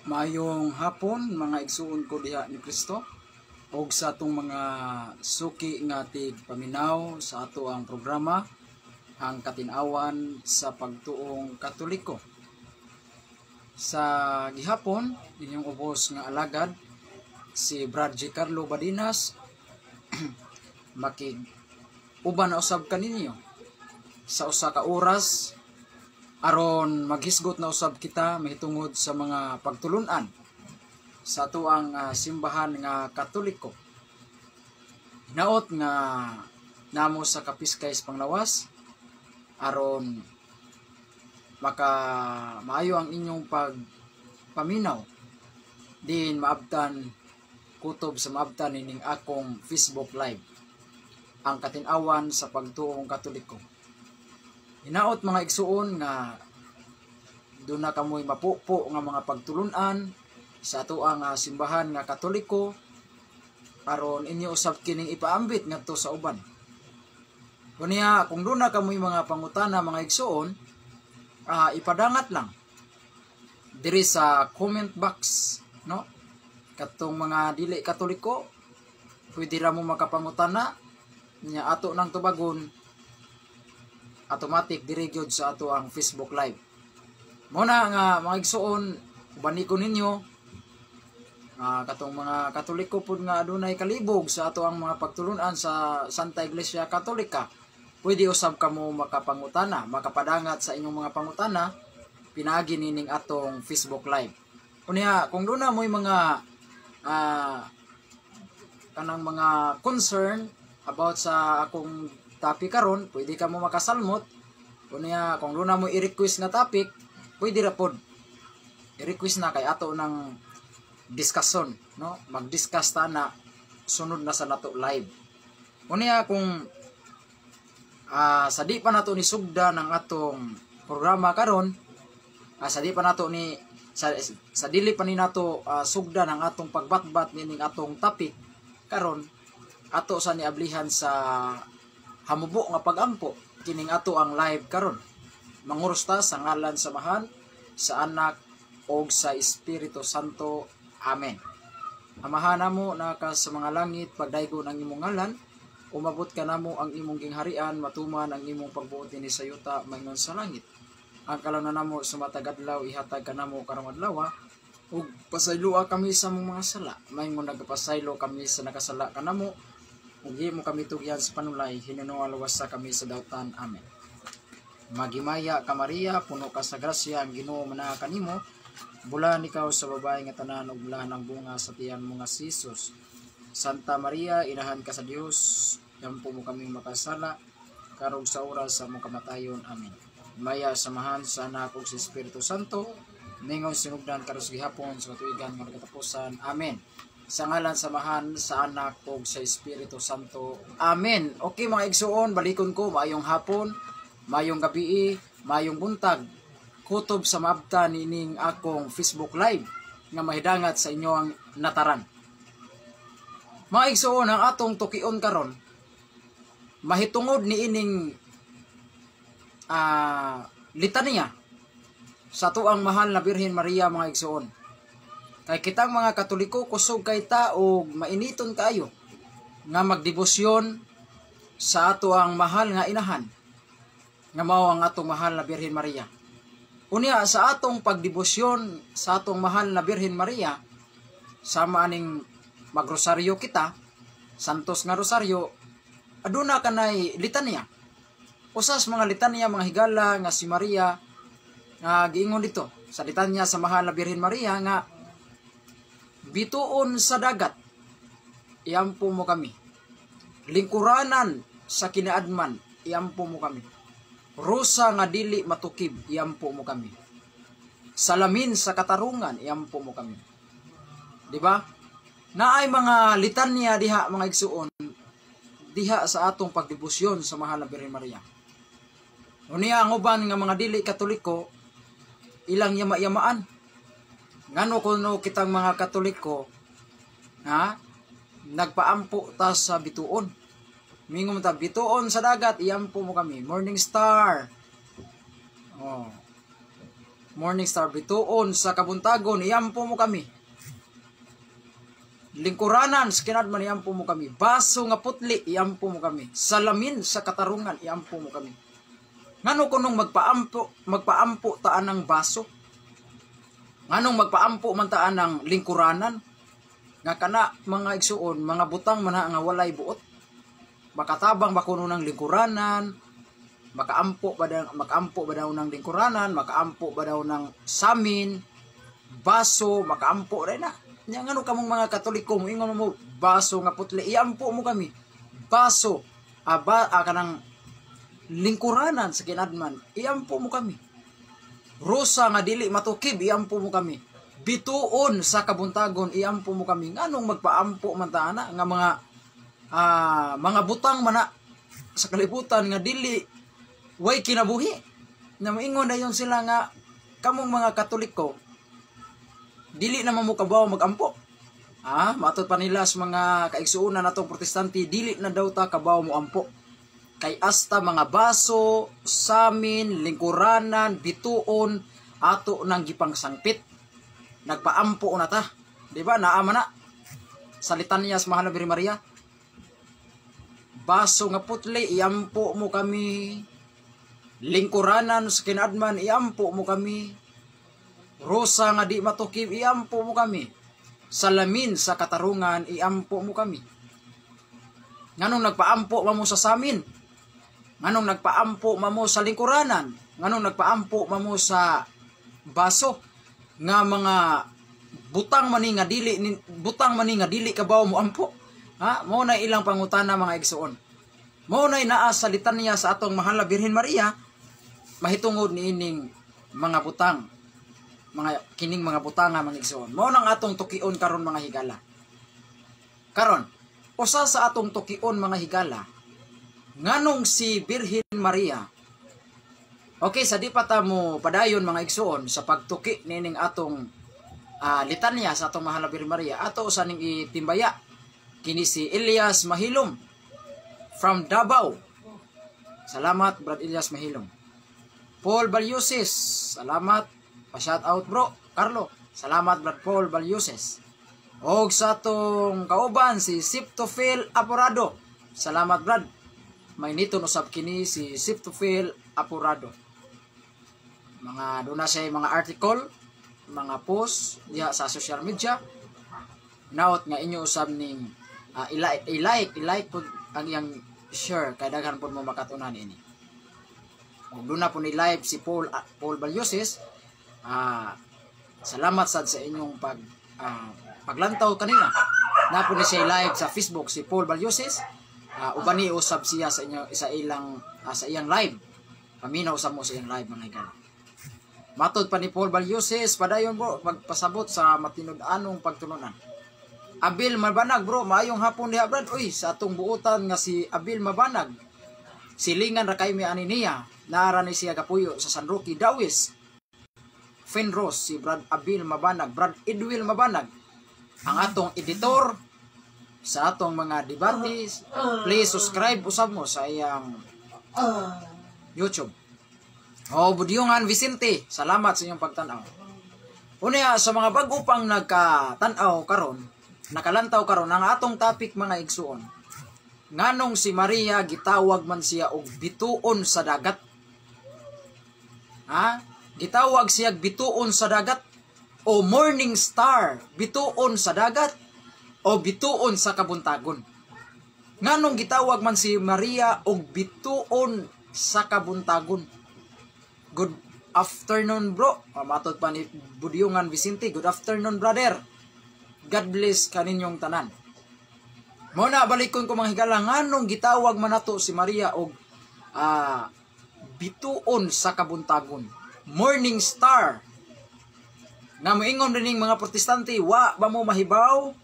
Maayong hapon mga igsuon ko diha ni Kristo og sa atong mga suki nga tig paminaw sa ato ang programa ang katin-awan sa pagtuong Katoliko. Sa gihapon inyong ubos nga alagad si Brad G. Carlo Badinas makig uban na usab kaninyo sa usa ka oras aron maghisgot na usab kita mahitungod sa mga pagtulunan sa atuang simbahan nga Katoliko. Hinaot nga namo sa kapiskay sa panglawas aron maka maayo ang inyong pagpaminaw din maabtan kutob sa maabtan ining akong Facebook Live ang katin-awan sa pagtuong Katoliko. Hinaot mga igsuon nga doon na kamoy mapupo nga mga pagtulunan sa ato ang simbahan nga Katoliko aron inyo usab kining ipaambit ngadto sa uban. Kunya kung doon na kamoy mga pangutana mga igsuon, ipadangat lang diri sa comment box, no? Katong mga dili Katoliko pwede ra mo makapangutana nya ato nang tubagon automatic diri gyud sa ato ang Facebook Live. Muna nga mga igsuon, ubani ko ninyo katong mga Katoliko pud nga adunay kalibog sa ato ang mga pagtulunan sa Santa Iglesia Katolika, pwede usab kamo makapangutana, makapadangat sa inyong mga pangutana pinaagi nining atong Facebook Live. Kunya kung doon na mo'y mga kanang mga concern about sa akong topic karon, pwede ka mo makasalmot. Kunya kung doon na mo i-request nga topic, pwede ra pod i-request na kay ato ng discussion, no? Mag-discuss ta na sunod na sa nato live. Kunya kung sa di pa nato ni sugda ng atong programa karon, sa di pa nato ni sa dili pa ni nato sugda ng atong pagbatbat nining atong topic karon, ato sa niablihan sa hamubo nga pagampo kining ato ang live karon. Manguros ta sa ngalan sa Amahan, sa Anak og sa Espiritu Santo. Amen. Amahan namo naka sa mga langit, pagdaygon ang imong ngalan, umabot ka namo ang imong gingharian, matuman ang imong pagbuot dinhi sa yuta mayingon sa langit. Ang kalawnan namo sa matag adlaw ihatag ka namo karong adlaw, ug pasayloa kami sa among mga sala mayingon nagapasaylo kami sa nakasala kanamo, ug di mo kami tugyan sa panulay, hinuno alawasa kami sa dautan. Amen. Magimaya ka Maria, puno ka sa grasya, ang Ginoo managa kanimo, bulan ikaw sa babae nga tanan, ug bulan ang bunga sa tiyan mo nga si Jesus. Santa Maria, inahan ka sa Dios, yampo mo kaming makasala, karog sa oras sa mong kamatayon. Amen. Maya samahan sa Anak ug sa Espiritu Santo, ningon sinugdan karon sa gihapon sa katuigan nga nagkatapusan. Amen. Sa ngalan samahan sa Anak ug sa Espiritu Santo. Amen. Okay mga igsuon, balikon ko, maayong hapon, maayong gabi, maayong buntag, kutob sa maabtan nining akong Facebook Live nga mahidangat sa inyo ang nataran. Mga igsuon, ang atong tukion karon mahitungod ni ining litanya sa tuang mahal na Birhen Maria mga igsuon. Kay kitang mga Katoliko kusog kay ta og mainiton kayo nga magdebosyon sa ato ang mahal nga inahan nga mao ang atong mahal na Birhen Maria. Unya sa atong pagdebosyon sa atong mahal na Birhen Maria, sama aning magrosaryo kita, santos nga rosaryo, aduna kanay litanya. Usas mga litanya mga higala nga si Maria nga giingon dito sa litanya sa mahal na Birhen Maria nga bituon sa dagat, iampo mo kami. Lingkuranan sa kinaadman, iampo mo kami. Rusa nga dili matukib, iampo mo kami. Salamin sa katarungan, iampo mo kami. Diba? Naay mga litanya diha mga igsuon, diha sa atong pagdebosyon sa mahal na Birhen Maria. Unya ang uban nga mga dili Katoliko, ilang yama-yamaan. Ngano kuno kitang mga Katoliko, nagpaampo ta sa bituon. Mingon ta bituon sa dagat, iampo mo kami. Morning Star. Oh. Morning star, bituon sa kabuntagon, iampo mo kami. Lingkuranan sa kinadman, iampo mo kami. Baso nga putli, iampo mo kami. Salamin sa katarungan, iampo mo kami. Ngano kunong magpaampo taan ng baso? Nganong magpaampo man taan ng lingkuranan? Nga kana mga igsuon, mga butang man nga walay buot. Makatabang ba kuno ng lingkuranan? Makaampo ba daw ng lingkuranan? Makaampo ba daw ng samin? Baso, makaampo rin na. Nga ano kamong mga Katoliko mo, ingon mo, baso nga putli, iampo mo kami. Baso, kanang lingkuranan sa kinadman, iampo mo kami. Rosa nga dili matukib, iampo mo kami. Bituon sa kabuntagon, iampo mo kami. Nganong magpaampo man taana nga mga butang mana sa kalibutan nga dili way kinabuhi. Na maingon na yun sila nga kamong mga Katoliko dili naman mo kabaw magampo. Matud pa nila sa mga kaigsuunan natong Protestante, dili na daw ta kabaw mo ampo. Kay asta mga baso, samin, lingkuranan, bituon, ato nang gipang sangpit. Nagpaampo na ta. Diba? Naama na. Salitan niya sa Mahal na Birhen Maria. Baso nga putli, iampo mo kami. Lingkuranan sa kinadman, iampo mo kami. Rosa nga di matukib, iampo mo kami. Salamin sa katarungan, iampo mo kami. Nganong nagpaampo mamo sa samin? Nganong nagpaampo mamo sa lingkuranan? Nganong nagpaampo mamo sa baso? Nga mga butang mani nga dili kabaw mo ampo. Mao na ilang pangutana mga igsuon. Mao na naa sa litanya sa atong Mahal na Birhen Maria, mahitungod niining mga butang. Kining mga butanga mga igsoon. Mao nang atong tukion karon mga higala. Karon, usa sa atong tukion mga higala, nganong si Birhen Maria. Okay, sa di pa ta mo padayon mga igsoon sa pagtuki nining atong litanya sa atong Mahal na Birhen Maria, ato usa ning itimbaya kini si Elias Mahilom from Davao. Salamat Brad Elias Mahilom. Paul Balyusis, salamat. Pa-shout out bro, Carlo. Salamat Brad Paul Balyuses. Og sa atong kauban si Siptofil Apurado. Salamat Brad. May nito usab kini si Siptofil Apurado. Mga duna siya mga article, mga post diha sa social media. Naot nga inyo usab ning i-like pud ang iyang share kay daghan pud mo makatunan ini. Og duna po ni live si Paul Balyuses. Salamat sad sa inyong paglantaw kanina. Napo ni siya live sa Facebook si Paul Balyuses. Ubani usab siya sa iyang live. Paminaw usab mo sa iyang live mga higala. Matod pa ni Paul Balyuses, padayon bro magpasabot sa matinud-anong pagtulunan. Abil Mabanag bro, maayong hapon diha brad. Uy, sa atong buutan nga si Abil Mabanag. Silingan ra kay mi ani niya. Naara ni siya kapuyo sa San Roque Dawis. Fenros, si Brad Abil Mabanag, Brad Edwil Mabanag, ang atong editor sa atong mga debates. Please subscribe usab mo sa iyang YouTube. Budyongan Vicente, salamat sa inyong pagtanaw. Unya sa mga bago pang nagkatanaw karon, nakalantaw karon ang atong topic mga igsuon. Nganong si Maria gitawag man siya og bituon sa dagat? Gitawag siya bituon sa dagat o morning star, bituon sa dagat o bituon sa kabuntagon. Nganong gitawag man si Maria og bituon sa kabuntagon? Good afternoon bro. Matod pa ni Budyongan Vicente. Good afternoon brother. God bless kaninyong tanan. Muna balikon ko mga higala, nganong gitawag man nato si Maria og bituon sa kabuntagon, morning star. Na moingon rin mga Protestante, wa ba mo mahibaw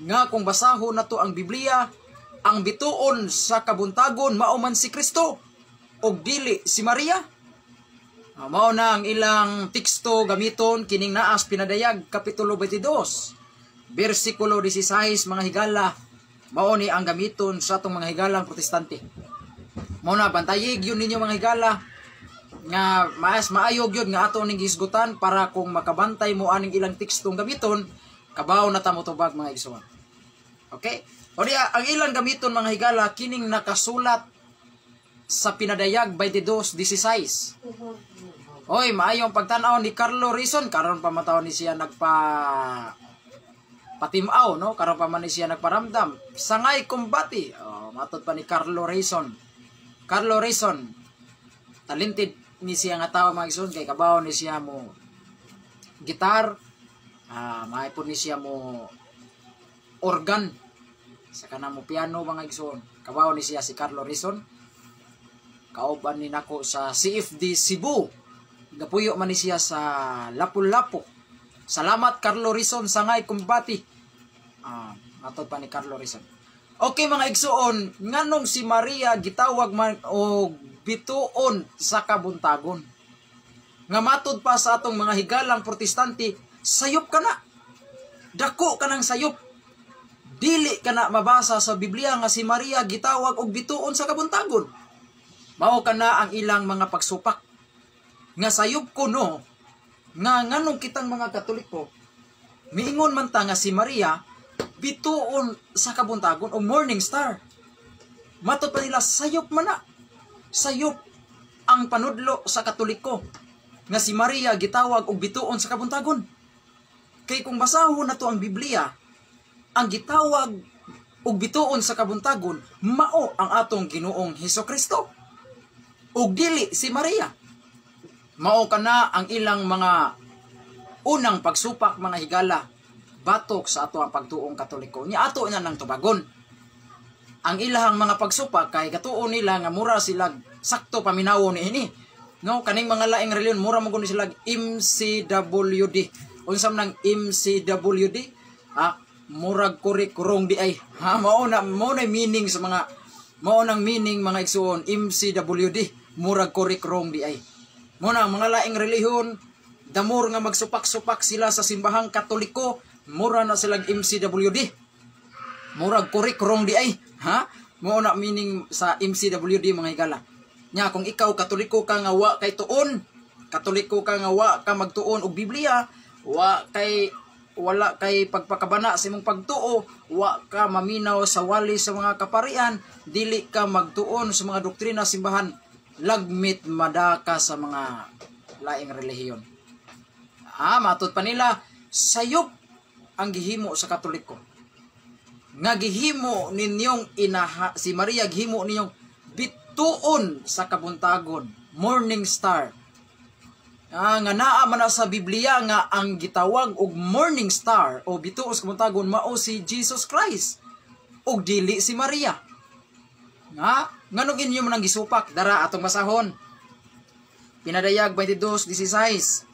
nga kung basahon nato ang Biblia, ang bituon sa kabuntagon mao man si Kristo og dili si Maria? Mao na ang ilang teksto gamiton kining naas pinadayag kapitulo 22 bersikulo 16 mga higala. Mao ni ang gamiton sa atong mga higalang Protestante. Mao na bantayig yun ninyo mga higala. nga mas maayog yun nga ato ning gisgutan para kung makabantay mo aning ilang tekstong gamiton, kabaw na ta mo tubag mga igsoon. Okay? O diya, ang ilang gamiton mga higala kining nakasulat sa Pinadayag 22:16. Oy, maayong pagtan-aw ni Carlo Rison, karon pa mataw ni siya patimaw, no? Karon pa man ni siya nagparamdam. Sangay kumbati. Oh, matod pa ni Carlo Rison. Carlo Rison, talented ni siya nga tawo mga igsoon kay kabaw ni siya mo gitar, maipon ni siya mo organ, sa kanang mo piano mga igsoon. Kabaw ni siya si Carlo Rison. Kauban ni nako sa CFD Cebu. Gapuyo man ni siya sa Lapu-Lapu. Salamat Carlo Rison, sangay kumbati. Matod pa ni Carlo Rison. Okay mga igsoon, nganong si Maria gitawag man og bituon sa kabuntagon. Nga matod pa sa atong mga higalang protestante, sayop ka na. Dako ka ng sayop. Dili ka na mabasa sa Biblia nga si Maria gitawag og bituon sa kabuntagon. Mao ka na ang ilang mga pagsupak. Nga sayop ko no, nga nganong kitang mga Katoliko, miingon man ta nga si Maria bituon sa kabuntagon o morning star. Matod pa nila sayop man na. Sayop ang panudlo sa Katoliko nga si Maria gitawag og bituon sa kabuntagon. Kay kung basahon nato ang Biblia, ang gitawag og bituon sa kabuntagon mao ang atong Ginoong Hesukristo. Ug dili si Maria. Mao kana ang ilang mga unang pagsupak mga higala batok sa ato ang pagtuong Katoliko. Nya ato na nang tubagon. Ang ilahang mga pagsupak kay katuon nila nga mura sila sakto paminawo niini. No, kaning mga laing reliyon mura mo guni sila MCWD. Unsam nang MCWD? Murag kuri kurong di ay. Mao na meaning sa mga mao nang meaning mga igsoon MCWD. Murag kuri kurong di ay. Mo na mga laing reliyon damor nga magsupak-supak sila sa simbahang Katoliko, mura na sila MCWD. Murag kuri kurong di ay. Mo na meaning sa MCWD mga higala. Nya kung ikaw Katoliko ka nga wa kay tuon, Katoliko ka nga wa ka magtuon og Biblia, wala kay pagpakabana sa imong pagtuo, wa ka maminaw sa wali sa mga kaparian, dili ka magtuon sa mga doktrina simbahan, lagmit madaka sa mga laing relihiyon. Matod pa nila, sayop ang gihimo sa Katoliko. Nga gihimo ninyong si Maria gihimo ninyong bituon sa kabuntagon, morning star. Nga naa man sa Biblia nga ang gitawag og morning star o bituon sa kabuntagon mao si Jesus Christ ug dili si Maria. Nganong inyo man ang gisupak dara atong basahon. Pinadayag 22:16.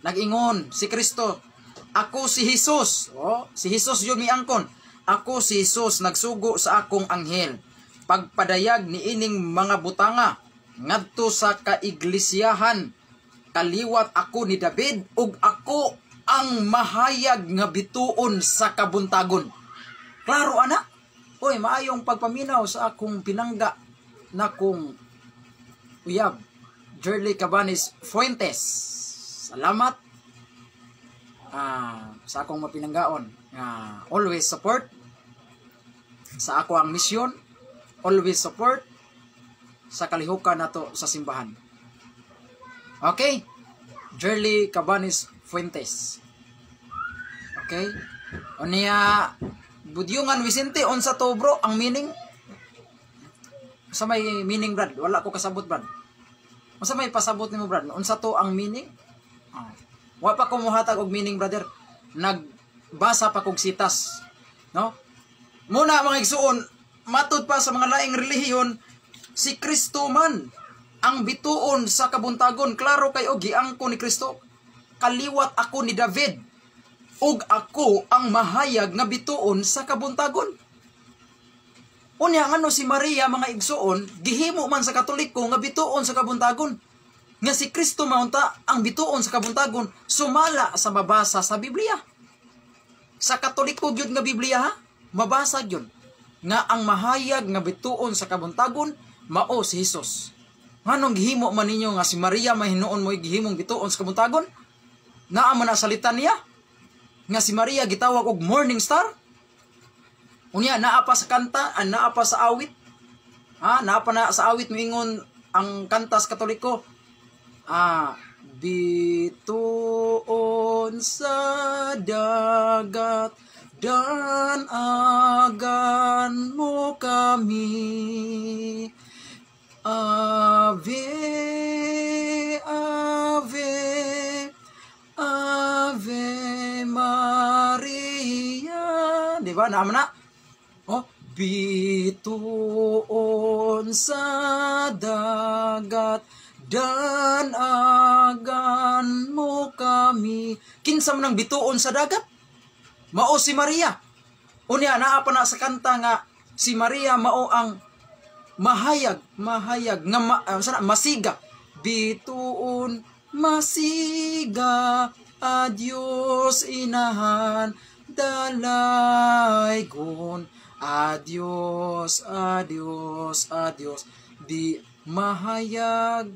Nag-ingon si Kristo, ako si Jesus. Si Jesus yun miangkon. Ako si Jesus nagsugo sa akong anghel. Pagpadayag ni ining mga butanga ngadto sa kaiglesiyahan. Kaliwat ako ni David ug ako ang mahayag nga bituon sa kabuntagon. Klaro ana? Oy, maayong pagpaminaw sa akong pinangga na kong uyab. Jerly Cabanes Fuentes. Salamat sa akong mapinanggaon. Always support sa ako ang misyon. Always support sa kalihukan nato sa simbahan. Okay? Jerly Cabanes Fuentes. Okay? O niya, Budyungan Vicente, unsa to bro, ang meaning? Unsa may meaning, Brad? Wala ko kasabot, Brad. Unsa may pasabot nimo, Brad? Unsa to ang meaning? Wa pa ko muhatag og meaning, brother. Nagbasa pa kog sitas. No? Muna mga igsuon, matud pa sa mga laing relihiyon, si Kristo man ang bituon sa kabuntagon. Klaro kayo, giangko ni Kristo. Kaliwat ako ni David. Ug ako ang mahayag nga bituon sa kabuntagon. Unya ano si Maria mga igsuon, gihimo man sa Katoliko nga bituon sa kabuntagon. Nga si Kristo maunta ang bituon sa kabuntagon, sumala sa mabasa sa Biblia. Sa Katoliko gyud nga Biblia mabasa gyud nga ang mahayag nga bituon sa kabuntagon mao si Jesus. Nganong gihimo man ninyo nga si Maria mahinuon mo gihimong bituon sa kabuntagon? Naa man na salita niya nga si Maria gitawag og morning star? Unya naa pa sa kanta, naa pa sa awit. Naa pa na sa awit moingon ang kantas Katoliko. Bituon sa dagat danagan mo kami. Ave, Ave, Ave Maria. Di ba? Naman na? Bituon sa dagat danagan mo kami. Kinsa man ang bituon sa dagat? Mao si Maria. Unya naa pa na sa kanta nga si Maria mao ang mahayag nga masiga. Bituon masiga, adios inahan dalaygon. Adios, adios, adios. Di mahayag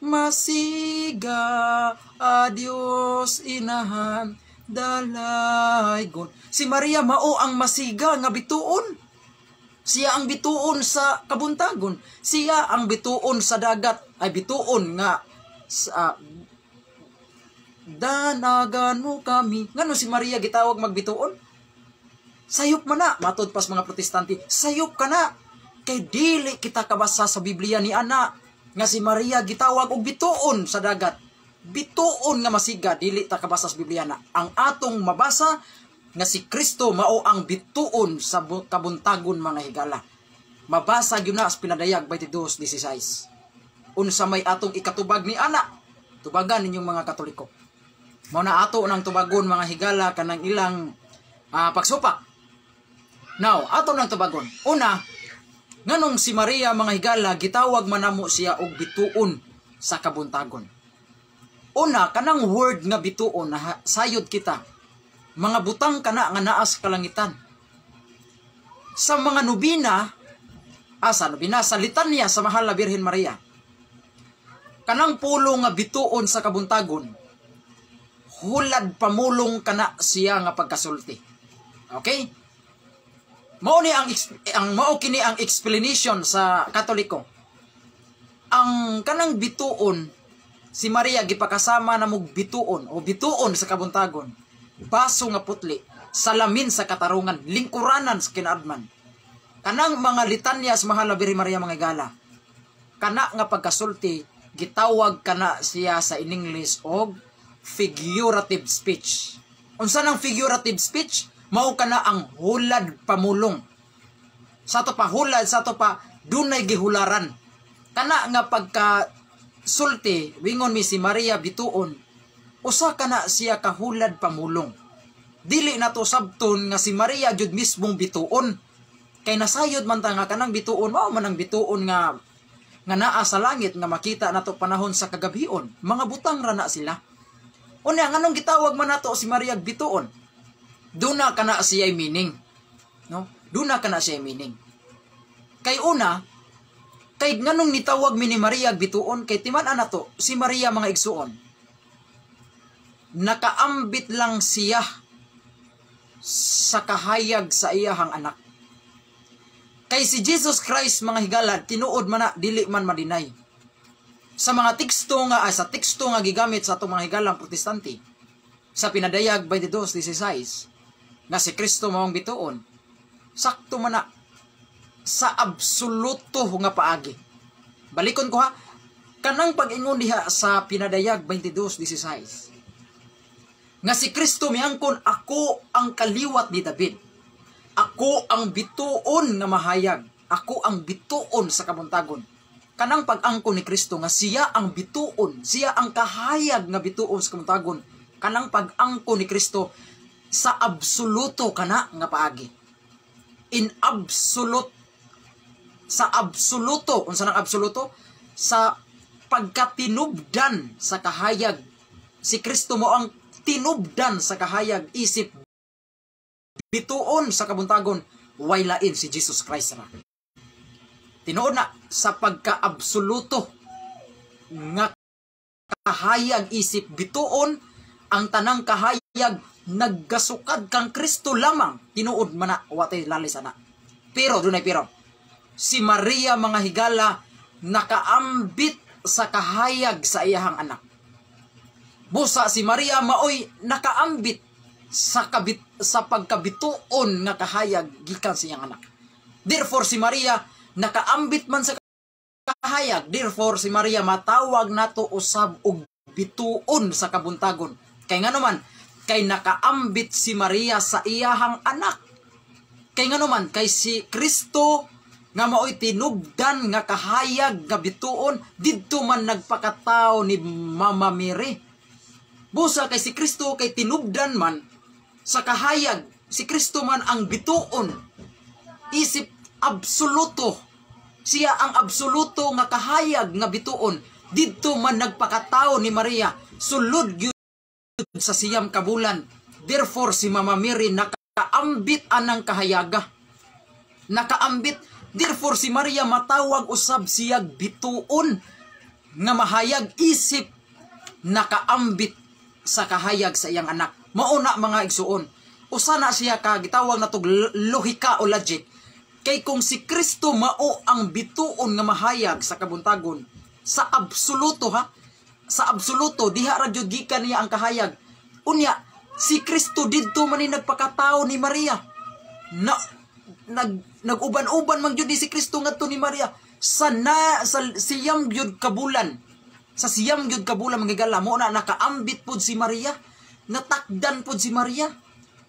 masiga, adios inahan dalaygon. Si Maria mao ang masiga nga bituon. Siya ang bituon sa kabuntagon. Siya ang bituon sa dagat. Ay bituon nga sa danagan mo kami. Ngano si Maria gitawag magbituon? Sayop man na, matod pas mga protestante, sayop ka na. Kay dili kita kabasa sa Biblia ni ana nga si Maria gitawag og bituon sa dagat. Bituon nga masiga, dili ta kabasa sa Biblia na. Ang atong mabasa nga si Kristo mao ang bituon sa kabuntagon mga higala. Mabasa gyud na sa Pinadayag 22:16. Unsa may atong ikatubag ni ana? Tubagan ninyong mga Katoliko. Mao na ato nang tubagon mga higala kanang ilang pagsupak. Now, ato nang tubagon. Una, nganong si Maria mga higala gitawag manamo siya og bituon sa kabuntagon. Una, kanang word nga bituon na sayod kita. Mga butang kana nga naas kalangitan. Sa mga nubina, sa litanya sa Mahal na Birhen Maria. Kanang pulo nga bituon sa kabuntagon. Hulad pamulong kana siya nga pagkasulti. Okay? Mao kini ang explanation sa Katoliko. Ang kanang bituon si Maria gipakasama na mug bituon o bituon sa kabuntagon. Baso nga putli, salamin sa katarungan, lingkuranan sa kinaadman. Kanang mga litanya sa Mahal na Birhen Maria mga higala. Kana nga pagkasulti gitawag kana siya sa in English og figurative speech. Unsa nang figurative speech? Mao kana ang hulad pamulong. Sa to pa hulad, sa to pa dunay gihularan. Kana nga pagka sulti, wingon mi si Maria bituon, usa kana siya kahulad pamulong. Dili na to sabton nga si Maria jud mismong bituon. Kay nasayod man ta nga kanang bituon, mao man ang bituon nga naa sa langit nga makita nato panahon sa kagabion. Mga butang ra na sila. Unya nganong gitawag man nato si Maria bituon? Duna kana siya meaning. No? Duna kana siya meaning. Kay una, kay nganong nitawag mi ni Maria bituon kay timan-an nato si Maria mga igsuon. Nakaambit lang siya sa kahayag sa iyahang anak. Kay si Jesus Christ mga higala tinuod man na dili man madinay. Sa mga teksto nga gigamit sa atong mga higalang protestante sa Pinadayag 22:16 nga si Kristo maong bituon, sakto man na sa absoluto nga paagi. Balikon ko ha, kanang pag-ingon diha sa Pinadayag 22:16 nga si Kristo miangkon, ako ang kaliwat ni David, ako ang bituon nga mahayag, ako ang bituon sa kabuntagon. Kanang pag-angkon ni Kristo nga siya ang bituon, siya ang kahayag nga bituon sa kabuntagon. Kanang pag-angkon ni Kristo sa absoluto kana nga paagi. In absolute, sa absoluto, unsa nang absoluto? Sa pagkatinubdan sa kahayag. Si Kristo mo ang tinubdan sa kahayag, isip bituon sa kabuntagon, way lain si Jesus Christ ra. Tinuod na sa pagka-absoluto nga kahayag isip bituon, ang tanang kahayag naggasukad kang Kristo lamang, tinuod man na, watay lalis ana. Pero, dunay pero, si Maria mga higala, nakaambit sa kahayag sa iyahang anak. Busa si Maria maoy nakaambit sa pagkabituon nga kahayag gikan sa iyang anak. Therefore, si Maria nakaambit man sa kahayag. Therefore, si Maria matawag nato usab og bituon sa kabuntagon. Kay nga naman, kay nakaambit si Maria sa iyahang anak. Kay nga naman, kay si Kristo nga maoy tinubdan nga kahayag nga bituon, didto man nagpakatao ni Mama Mary. Busa kay si Kristo kay tinubdan man sa kahayag, si Kristo man ang bituon. Isip absoluto. Siya ang absoluto nga kahayag nga bituon. Didto man nagpakatao ni Maria, sulod gyud sa siyam kabulan. Therefore, si Mama Mary nakaambit anang kahayaga. Nakaambit. Therefore, si Maria matawag usab siyag bituon nga mahayag isip nakaambit sa kahayag sa iyang anak. Mauna mga igsuon. Usa na siya ka gitawag na tog lohika o logic. Kay kung si Kristo mao ang bituon nga mahayag sa kabuntagon, sa absoluto ha, sa absoluto diha ra jud gikan niya ang kahayag. Unya si Kristo didto man ni nagpakatao ni Maria. Nag-uban-uban man jud si Kristo ngadto ni Maria sa siyam gyud kabulan. Sa siyam gyud kabulan magigala mo na nakaambit pod si Maria, natakdan pod si Maria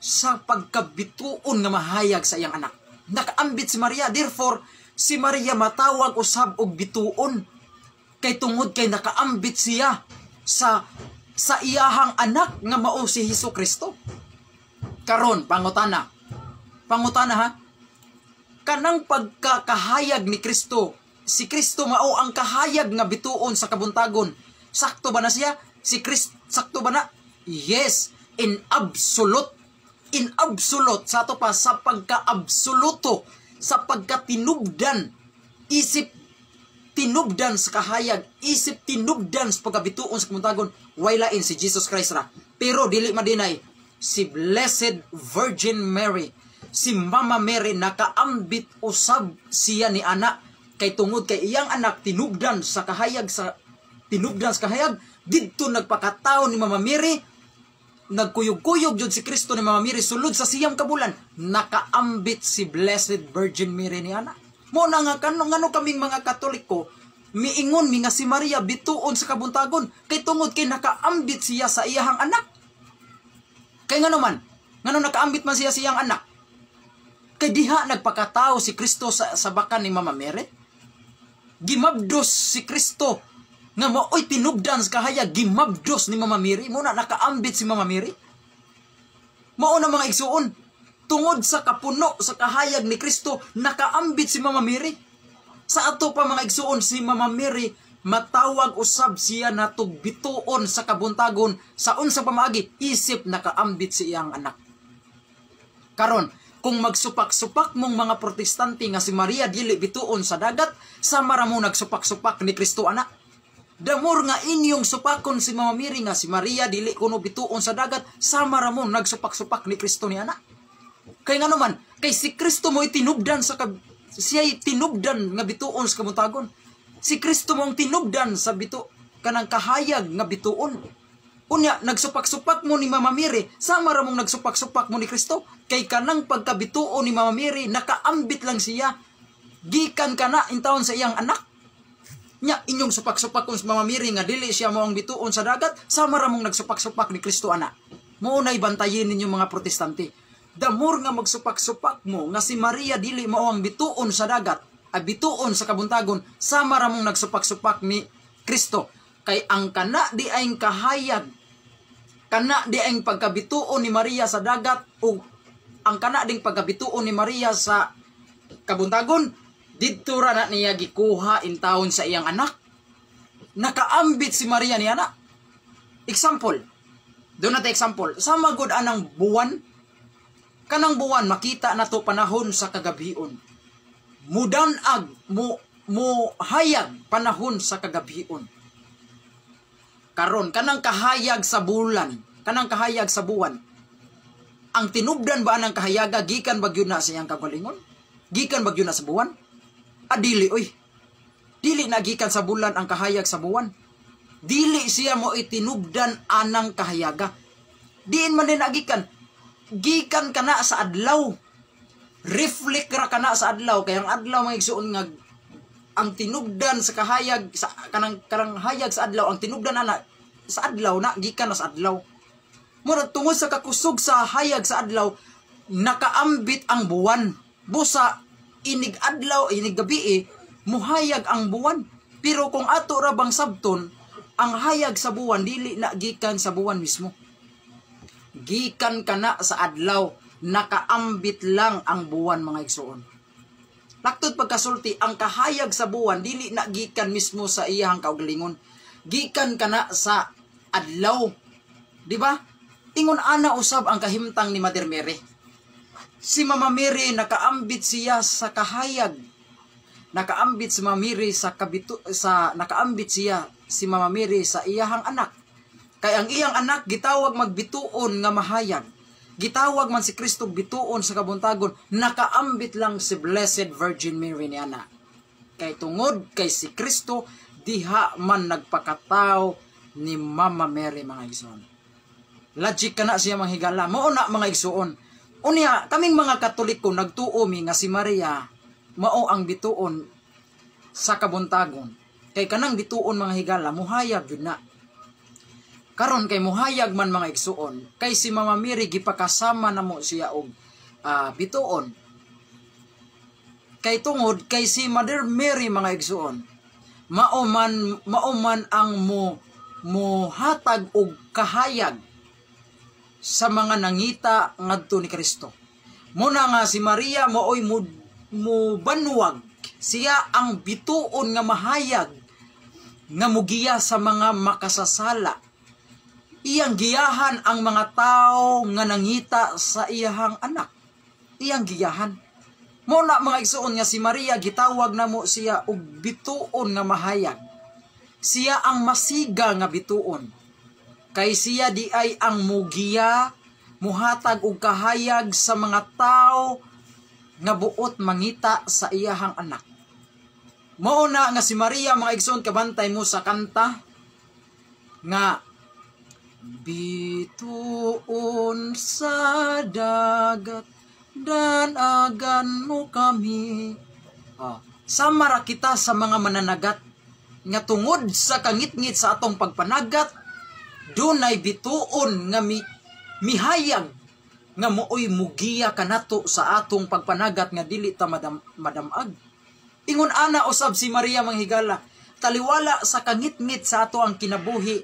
sa pagkabituon nga mahayag sa iyang anak. Nakaambit si Maria, therefore si Maria matawag usab og bituon. Kay tungod kay nakaambit siya sa iyahang anak nga mao si Hesukristo. Karon pangutana ha, kanang pagkakahayag ni Kristo, si Kristo mao ang kahayag nga bituon sa kabuntagon. Sakto ba na siya? Si Kristo sakto ba na? Yes, in absolute sa ato pa sa pagka-absoluto, sa pagkatinubdan, isip tinubdan sa kahayag, isip tinubdan sa pagkabituon sa kabuntagon, waylain si Jesus Christ ra. Pero dili madinay, si Blessed Virgin Mary, si Mama Mary nakaambit usab siya ni anak, kay tungod kay iyang anak tinubdan sa kahayag didto nagpakatao ni Mama Mary, nagkuyog-kuyog jud si Kristo ni Mama Mary sulod sa siyam kabulan, nakaambit si Blessed Virgin Mary ni anak. Mo na nga ngano kaming mga Katoliko miingon mi nga si Maria bituon sa kabuntagon kay tungod kay nakaambit siya sa iyahang anak. Kay ngano nakaambit man siya sa iyang anak? Kay diha nagpakatao si Kristo sa bakan ni Mama Mary. Gimabdos si Kristo nga maoy tinubdan sa kahayag, gimabdos ni Mama Mary. Muna nakaambit si Mama Mary. Mao na mga igsuon, tungod sa kapuno sa kahayag ni Kristo, nakaambit si Mama Mary. Sa ato pa mga igsuon, si Mama Mary matawag usab siya natog bituon sa kabuntagon, sa unsang pamaagi isip nakaambit si iyang anak. Karon, kung magsupak-supak mong mga protestante nga si Maria dili bituon sa dagat, sama ra mo nagsupak-supak ni Kristo anak. Damor nga inyong supakon si Mama Mary nga si Maria dili kuno bituon sa dagat, sama ra mo nagsupak-supak ni Kristo ni anak. Kay nga naman, kay si Kristo mo tinubdan siya'y tinubdan nga bituon sa kabuntagon. Si Kristo mong tinubdan sa kanang kahayag nga bituon. Unya, nagsupak-supak mo ni Mama Mary, sama ra mong nagsupak-supak mo ni Kristo. Kay kanang pagkabituon ni Mama Mary, nakaambit lang siya. Gikan ka na intawon sa iyang anak. Nya, inyong supak-supak kung si Mama Mary nga dili siya mo ang bituon sa dagat, sama ra mong nagsupak-supak ni Kristo anak. Maunay bantayin ninyo mga protestante. Damor nga magsupak-supak mo nga si Maria dili mao ang bituon sa dagat, ay bituon sa kabuntagon, sama ra mong nagsupak-supak ni Kristo. Kay ang kana di ay kahayag, kana di ay pagkabituon ni Maria sa dagat, o ang kana ding pagkabituon ni Maria sa kabuntagon, didto ra na niya gikuha in taon sa iyang anak. Nakaambit si Maria ni anak. Example, doon natin example, sama gud anang buwan. Kanang buwan makita nato panahon sa kagabion. Mudanag mo hayag panahon sa kagabion. karon kanang kahayag sa bulan, kanang kahayag sa buwan. Ang tinubdan ba ng kahayaga gikan bagyo na sa iyang kagalingon? Gikan bagyo na sa buwan? Dili oy. Dili na gikan sa bulan ang kahayag sa buwan. Dili siya mo itinubdan anang kahayaga. Diin man din agikan. Gikan kana sa adlaw. Reflect ra kana sa adlaw kay ang adlaw mga igsuon nga ang tinubdan sa kahayag sa kanang hayag sa adlaw, ang tinubdan ana sa adlaw na gikan na sa adlaw. Murag tungod sa kakusog sa hayag sa adlaw, nakaambit ang buwan. Busa inig adlaw, inig gabi muhayag ang buwan. Pero kung ato ra bang sabton, ang hayag sa buwan dili na gikan sa buwan mismo. Gikan kana sa adlaw, nakaambit lang ang buwan mga igsoon. Laktod pagkasulti, ang kahayag sa buwan dili na gikan mismo sa iyang kaugalingon. Gikan kana sa adlaw. Di ba? Ingon ana usab ang kahimtang ni Mother Mary. Si Mama Mary nakaambit siya sa kahayag. Nakaambit si Mama Mary nakaambit siya si Mama Mary sa iyahang anak. Kay ang iyang anak gitawag magbituon nga mahayag. Gitawag man si Kristo bituon sa kabuntagon, nakaambit lang si Blessed Virgin Mary ni ana. Kay tungod kay si Kristo diha man nagpakatao ni Mama Mary mga igsoon. Logic kana siya mga higala. Mao na mga igsuon. Unya, kaming mga Katoliko nagtuo mi nga si Maria mao ang bituon sa kabuntagon. Kay kanang bituon mga higala muhayag gyud na. Karon kay muhayag man mga igsuon, kay si Mama Mary gipakasama namo siya og bituon. Kay tungod kay si Mother Mary mga igsuon, mao man ang muhatag og kahayag sa mga nangita ngadto ni Kristo. Muna nga si Maria mooy mubanwag siya ang bituon nga mahayag nga mugiya sa mga makasasala. Iyang giyahan ang mga tao nga nangita sa iyahang anak. Iyang giyahan. Muna mga igsuon nga si Maria gitawag namo siya og bituon nga mahayag. Siya ang masiga nga bituon. Kay siya di ay ang mugiya, muhatag og kahayag sa mga tao nga buot mangita sa iyahang anak. Mao na nga si Maria mga igsoon kabantay mo sa kanta nga bituon sa dagat danagan mo kami. Samara kita sa mga mananagat nga tungod sa kangit-ngit sa atong pagpanagat dunay bituon nga mihayag nga mooy mugiya kanato sa atong pagpanagat nga dili ta madamag. Ingon ana usab si Maria manghigala, taliwala sa kangit-ngit sa ato ang kinabuhi,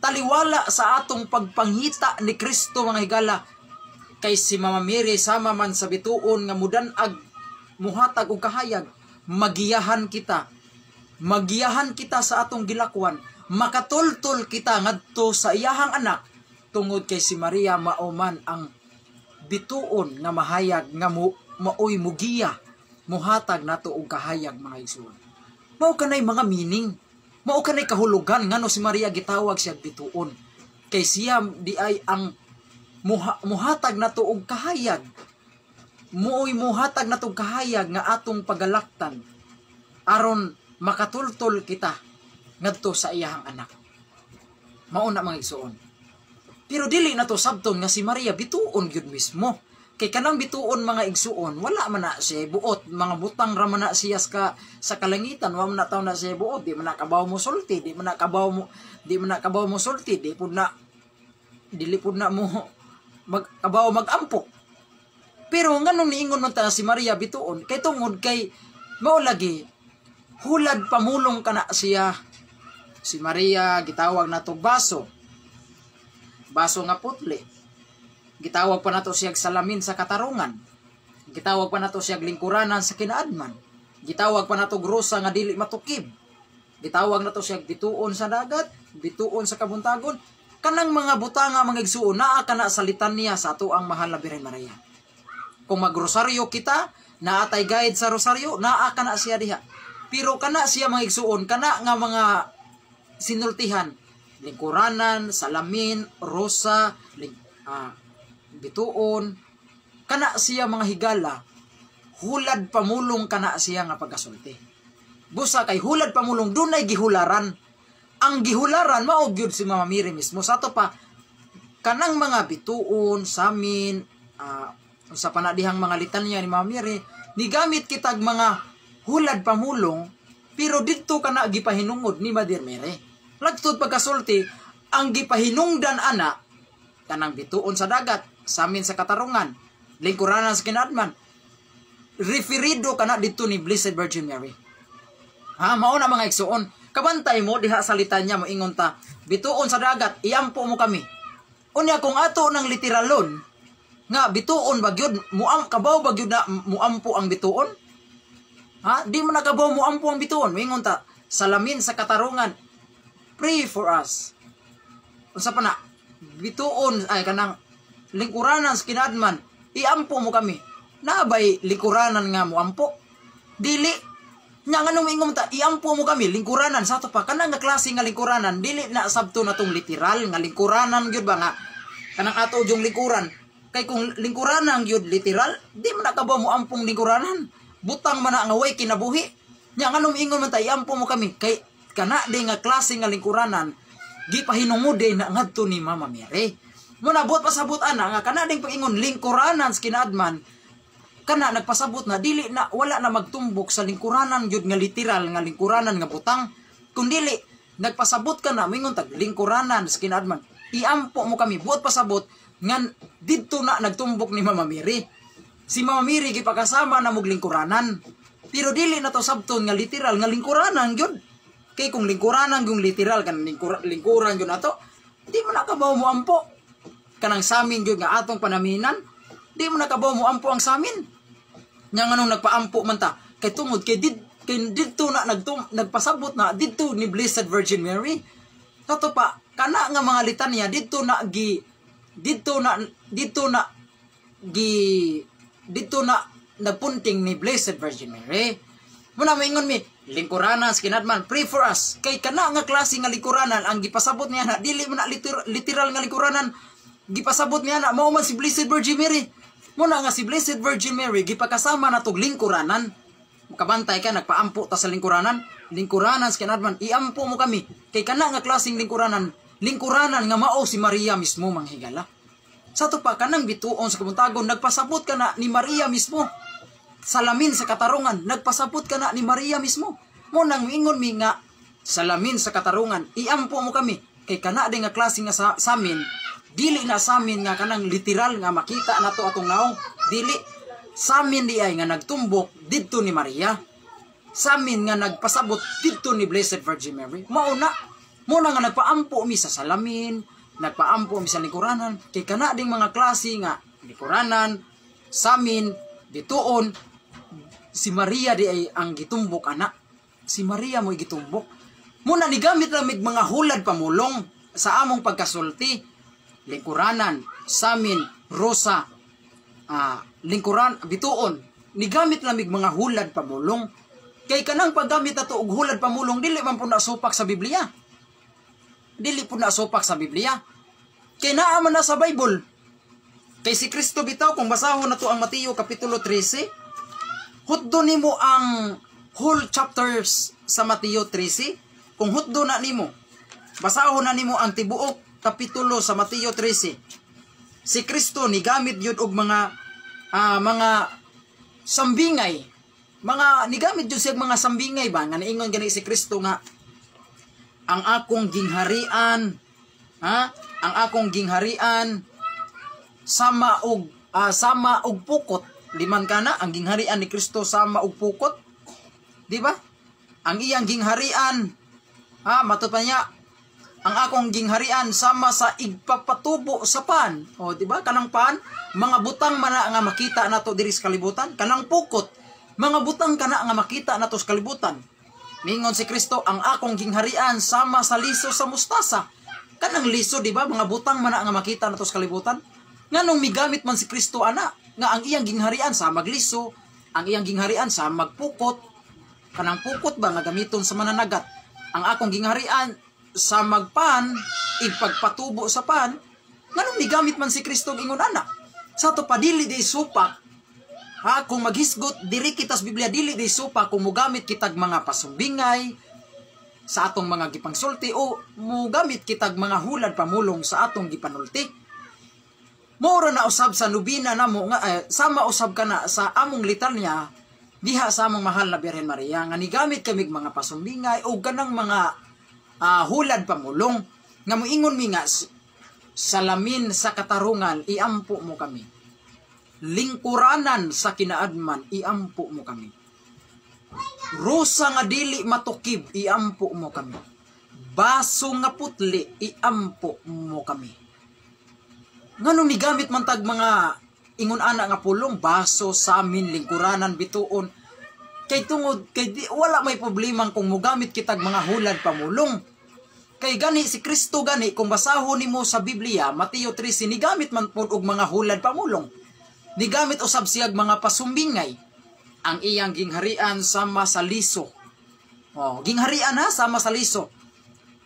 taliwala sa atong pagpangita ni Kristo manghigala. Kay si Mama Mary sama man sa bituon nga mudanag muhatag og kahayag, magiyahan kita sa atong gilakwan. Makatultol kita ngadto sa iyahang anak tungod kay si Maria mao man ang bituon nga mahayag nga maoy mugiya muhatag nato og kahayag mga igsoon. Mao kanay mga meaning, mao kanay kahulugan ngano si Maria gitawag siya bituon. Kay siya di ay ang muhatag nato og kahayag. Mooy muhatag nato og kahayag nga atong pagalaktan aron makatultol kita ngadto sa iyahang anak. Mao na mga igsoon. Pero dili na to sabton nga si Maria bituon gyud mismo. Kay kanang bituon mga igsuon, wala man na siya buot, mga butang ra man na siya sa kalangitan, wala man na taw na siya buot, di man na kabaw mo sulti, di man na kabaw mo sulti, dili pud na mo kabaw magampok. Pero nganong niingon man ta si Maria bituon, kay tungod kay mao lagi hulad pamulong kana siya. Si Maria gitawag nato baso nga putli. Gitawag pa nato siya salamin sa katarungan. Gitawag pa nato siya lingkuranan sa kinaadman. Gitawag pa nato grosa nga dili matukib. Gitawag nato siya bituon sa dagat, bituon sa kabuntagon. Kanang mga butanga mga igsuon naa kana sa litanya sa ato ang mahal na Birhen Maria. Kung magrosaryo kita, naa tay guide sa rosaryo, naa kana siya diha. Pero kana siya mga igsuon, kana nga mga sinultihan, lingkuranan, salamin, rosa, bituon, kana siya mga higala, hulad pamulong kana siya nga pagkasulti. Busa kay hulad pamulong dunay gihularan. Ang gihularan mao gyud si Mama Miri mismo. Sa to pa kanang mga bituon, samin, sa panadihang mga litanya ni Mama Miri, nigamit kitag mga hulad pamulong, pero didto kana gipahinungod ni Mother Mary. Lagtod pagkasulti, ang gipahinungdan ana, kanang bituon sa dagat, samin sa katarungan, lingkuranan sa kinadman, referido kana dito ni Blessed Virgin Mary. Mao na mga igsuon. Kabantay mo, diha sa litanya mo ingon ta, bituon sa dagat, iampo mo kami. Unya kung ato ng literalon, nga bituon bagyod, kabaw bagyod na muampo ang bituon? Di mo nakabaw muampo ang bituon. Ingon ta, salamin sa katarungan, pray for us. Unsa pa na, bituon, ay kanang lingkuranan sa kinadman, iampo mo kami. Nabay lingkuranan nga mo ampo? Dili. Nya nga nung ingom ta, iampo mo kami, lingkuranan. Sa to pa, kanang nga klase nga lingkuranan, dili na sabto na tong literal nga lingkuranan gyud ba nga. Kanang ato yung lingkuran. Kay kung lingkuranan gyud literal, di man nakabaw mo ampong lingkuranan. Butang man na nga way kinabuhi. Nya nga nung ingon man ta, iampo mo kami. Kay kana di nga klase nga lingkuranan, gipahinungod na ngadto ni Mama Mary. Muna buot pasabot ana nga kana ding pag-ingon lingkuranan sa kinadman, kana nagpasabot na dili na wala na magtumbok sa lingkuranan gyud nga literal nga lingkuranan nga butang, kun dili nagpasabot ka na mingon tag lingkuranan sa kinadman, iampo mo kami. Buot pasabot nga didto na nagtumbok ni Mama Mary. Si Mama Mary gipakasama na mog lingkuranan, pero dili na to sabton nga literal nga lingkuranan gyud. Kay kung lingkuranan yung literal, kanang lingkuran yun ato, di mo nakabaw mo ampo. Kanang samin yun nga atong panaminan, di mo nakabaw mo ampo ang samin. Nga nga nung nagpaampo man ta, kay tungod, kay dito na nagpasabot na, dito ni Blessed Virgin Mary. Tato pa, kana nga mga litanya, dito na napunting ni Blessed Virgin Mary. Muna maingon mi, lingkuranan sa kinadman, pray for us. Kay kana nga klase nga lingkuranan, ang gipasabot niya na, dili mo na literal nga lingkuranan, gipasabot niya na, mao man si Blessed Virgin Mary. Muna nga si Blessed Virgin Mary, gipakasama na tog lingkuranan. Kabantay ka, nagpaampo ta sa lingkuranan, lingkuranan sa kinadman, iampo mo kami. Kay kana nga klaseng lingkuranan nga mao si Maria mismo manghigala. Sa to pa, kanang bituon sa kabuntagon, nagpasabot ka na ni Maria mismo. Salamin sa katarungan, nagpasabot ka na ni Maria mismo. Munang ingon mi nga, salamin sa katarungan, iampo mo kami. Kay kana din nga klase nga samin, dili na samin nga kanang literal nga makita na to atong naong. Dili, samin di ay nga nagtumbok didto ni Maria. Samin nga nagpasabot didto ni Blessed Virgin Mary. Muna nga nagpaampo mi sa salamin, nagpaampo mi sa lingkuranan. Kay kana ding mga klase nga lingkuranan, samin, bituon, si Maria di ay ang gitumbok ana. Si Maria mo gitumbok. Muna nigamit lamig mga hulad pamulong sa among pagkasulti. Lingkuranan, samin, rosa, bituon. Nigamit lamig mga hulad pamulong. Kay kanang paggamit ato og hulad pamulong, dili man po nasupak sa Biblia. Dili po nasupak sa Biblia. Kay naaman na sa Bible. Kay si Kristo bitaw, kung basahon na to ang Mateo Kapitulo 13, hutdo nimo ang whole chapters sa Mateo 13. Kung hutdo na nimo, basahon na nimo ang tibuok kapitulo sa Mateo 13. Si Kristo ni gamit yun og mga sambingay. Nigamit yun siya mga sambingay ba? Nga naingon gani si Kristo nga, ang akong gingharian, ang akong gingharian, sama og pukot. Liman kana ang gingharian ni Kristo sama og pukot. Di ba? Ang iyang gingharian, matud pa niya, ang akong gingharian sama sa igpapatubo sa pan. O di ba? Kanang pan, mga butang man nga makita nato diri sa kalibutan. Kanang pukot, mga butang kana nga makita nato sa kalibutan. Mingon si Kristo, ang akong gingharian sama sa liso sa mustasa. Kanang liso, di ba? Mga butang man nga makita nato sa kalibutan. Nganong migamit man si Kristo ana nga ang iyang gingharian sa magliso, ang iyang gingharian sa magpukot. Kanang pukot ba nga gamiton sa mananagat. Ang akong gingharian sa magpan ipagpatubo sa pan nganong migamit man si Kristo ingon ana sa to padili di supak ha kung maghisgot diri kita sa Biblia dili di supak kung mugamit kitag mga pasumbingay sa atong mga gipangsulti o mugamit kitag mga hulad pamulong sa atong gipanulti. Mora na usab sa nubina namo nga sama usab kana sa among litanya diha sa among mahal na Birhen Maria nga nigamit kami mga pasumbingay o ganang mga hulad pamulong nga moingon mi nga salamin sa katarungan iampo mo kami, lingkuranan sa kinaadman iampo mo kami, rusa nga dili matukib iampo mo kami, baso nga putli iampo mo kami. Nganong nigamit man tag mga ingon ana nga pulong, baso, samin, lingkuranan, bituon kay tungod kay wala may problema kung mugamit kitag mga hulad pamulong. Kay gani si Kristo gani kung basahon nimo sa Biblia Mateo 13 nigamit man pud og mga hulad pamulong. Nigamit usab siyag mga pasumbingay ang iyang gingharian sama sa liso. Gingharian ha sama sa liso.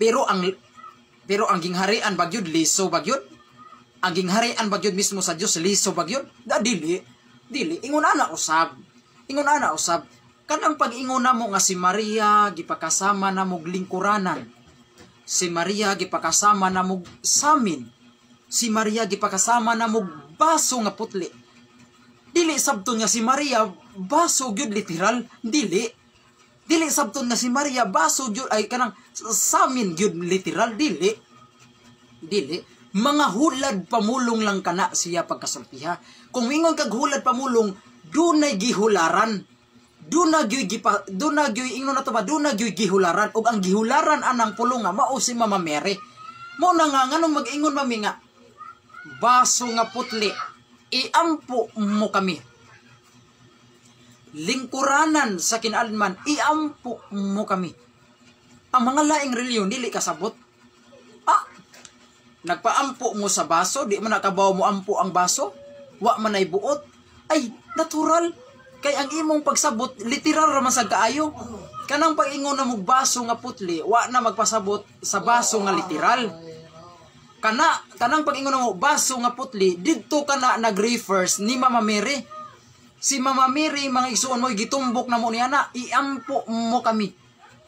Pero ang gingharian bagyod liso bagyod. Ang gingharian bagyod mismo sa Dios liso bagyod. Dili ingon ana usab. Kanang pag-ingon namo nga si Maria gipakasama namo lingkuranan. Si Maria gipakasama na mog samin. Si Maria gipakasama na mog baso nga putli. Dili sabton nga si Maria baso gyud literal, dili sabton nga si Maria baso gyud ay kanang samin gyud literal, dili. Mga hulad pamulong lang kana siya pagkasultiha. Kung ingon kag hulad pamulong, dunay gihularan. Duna gyoy gihularan og ang gihularan anang pulong nga mao si Mama Mary. Mo na nga nganong mag-ingon mami nga baso nga putli iampo mo kami. Lingkuranan sa kinaalman iampo mo kami. Ang mga laing reliyon dili kasabot. Nagpaampo mo sa baso, di man nakabaw mo ampo ang baso, wa man ay buot. Ay natural. Kay ang imong pagsabot literal ra man sa kaayo. Kanang pag-ingon na mo baso nga putli, wa na magpasabot sa baso nga literal. Kanang pag-ingon na mo baso nga putli, didto kana nag-refers ni Mama Mary. Si Mama Mary mga igsuon mo gitumbok na mo niya na iampo mo kami.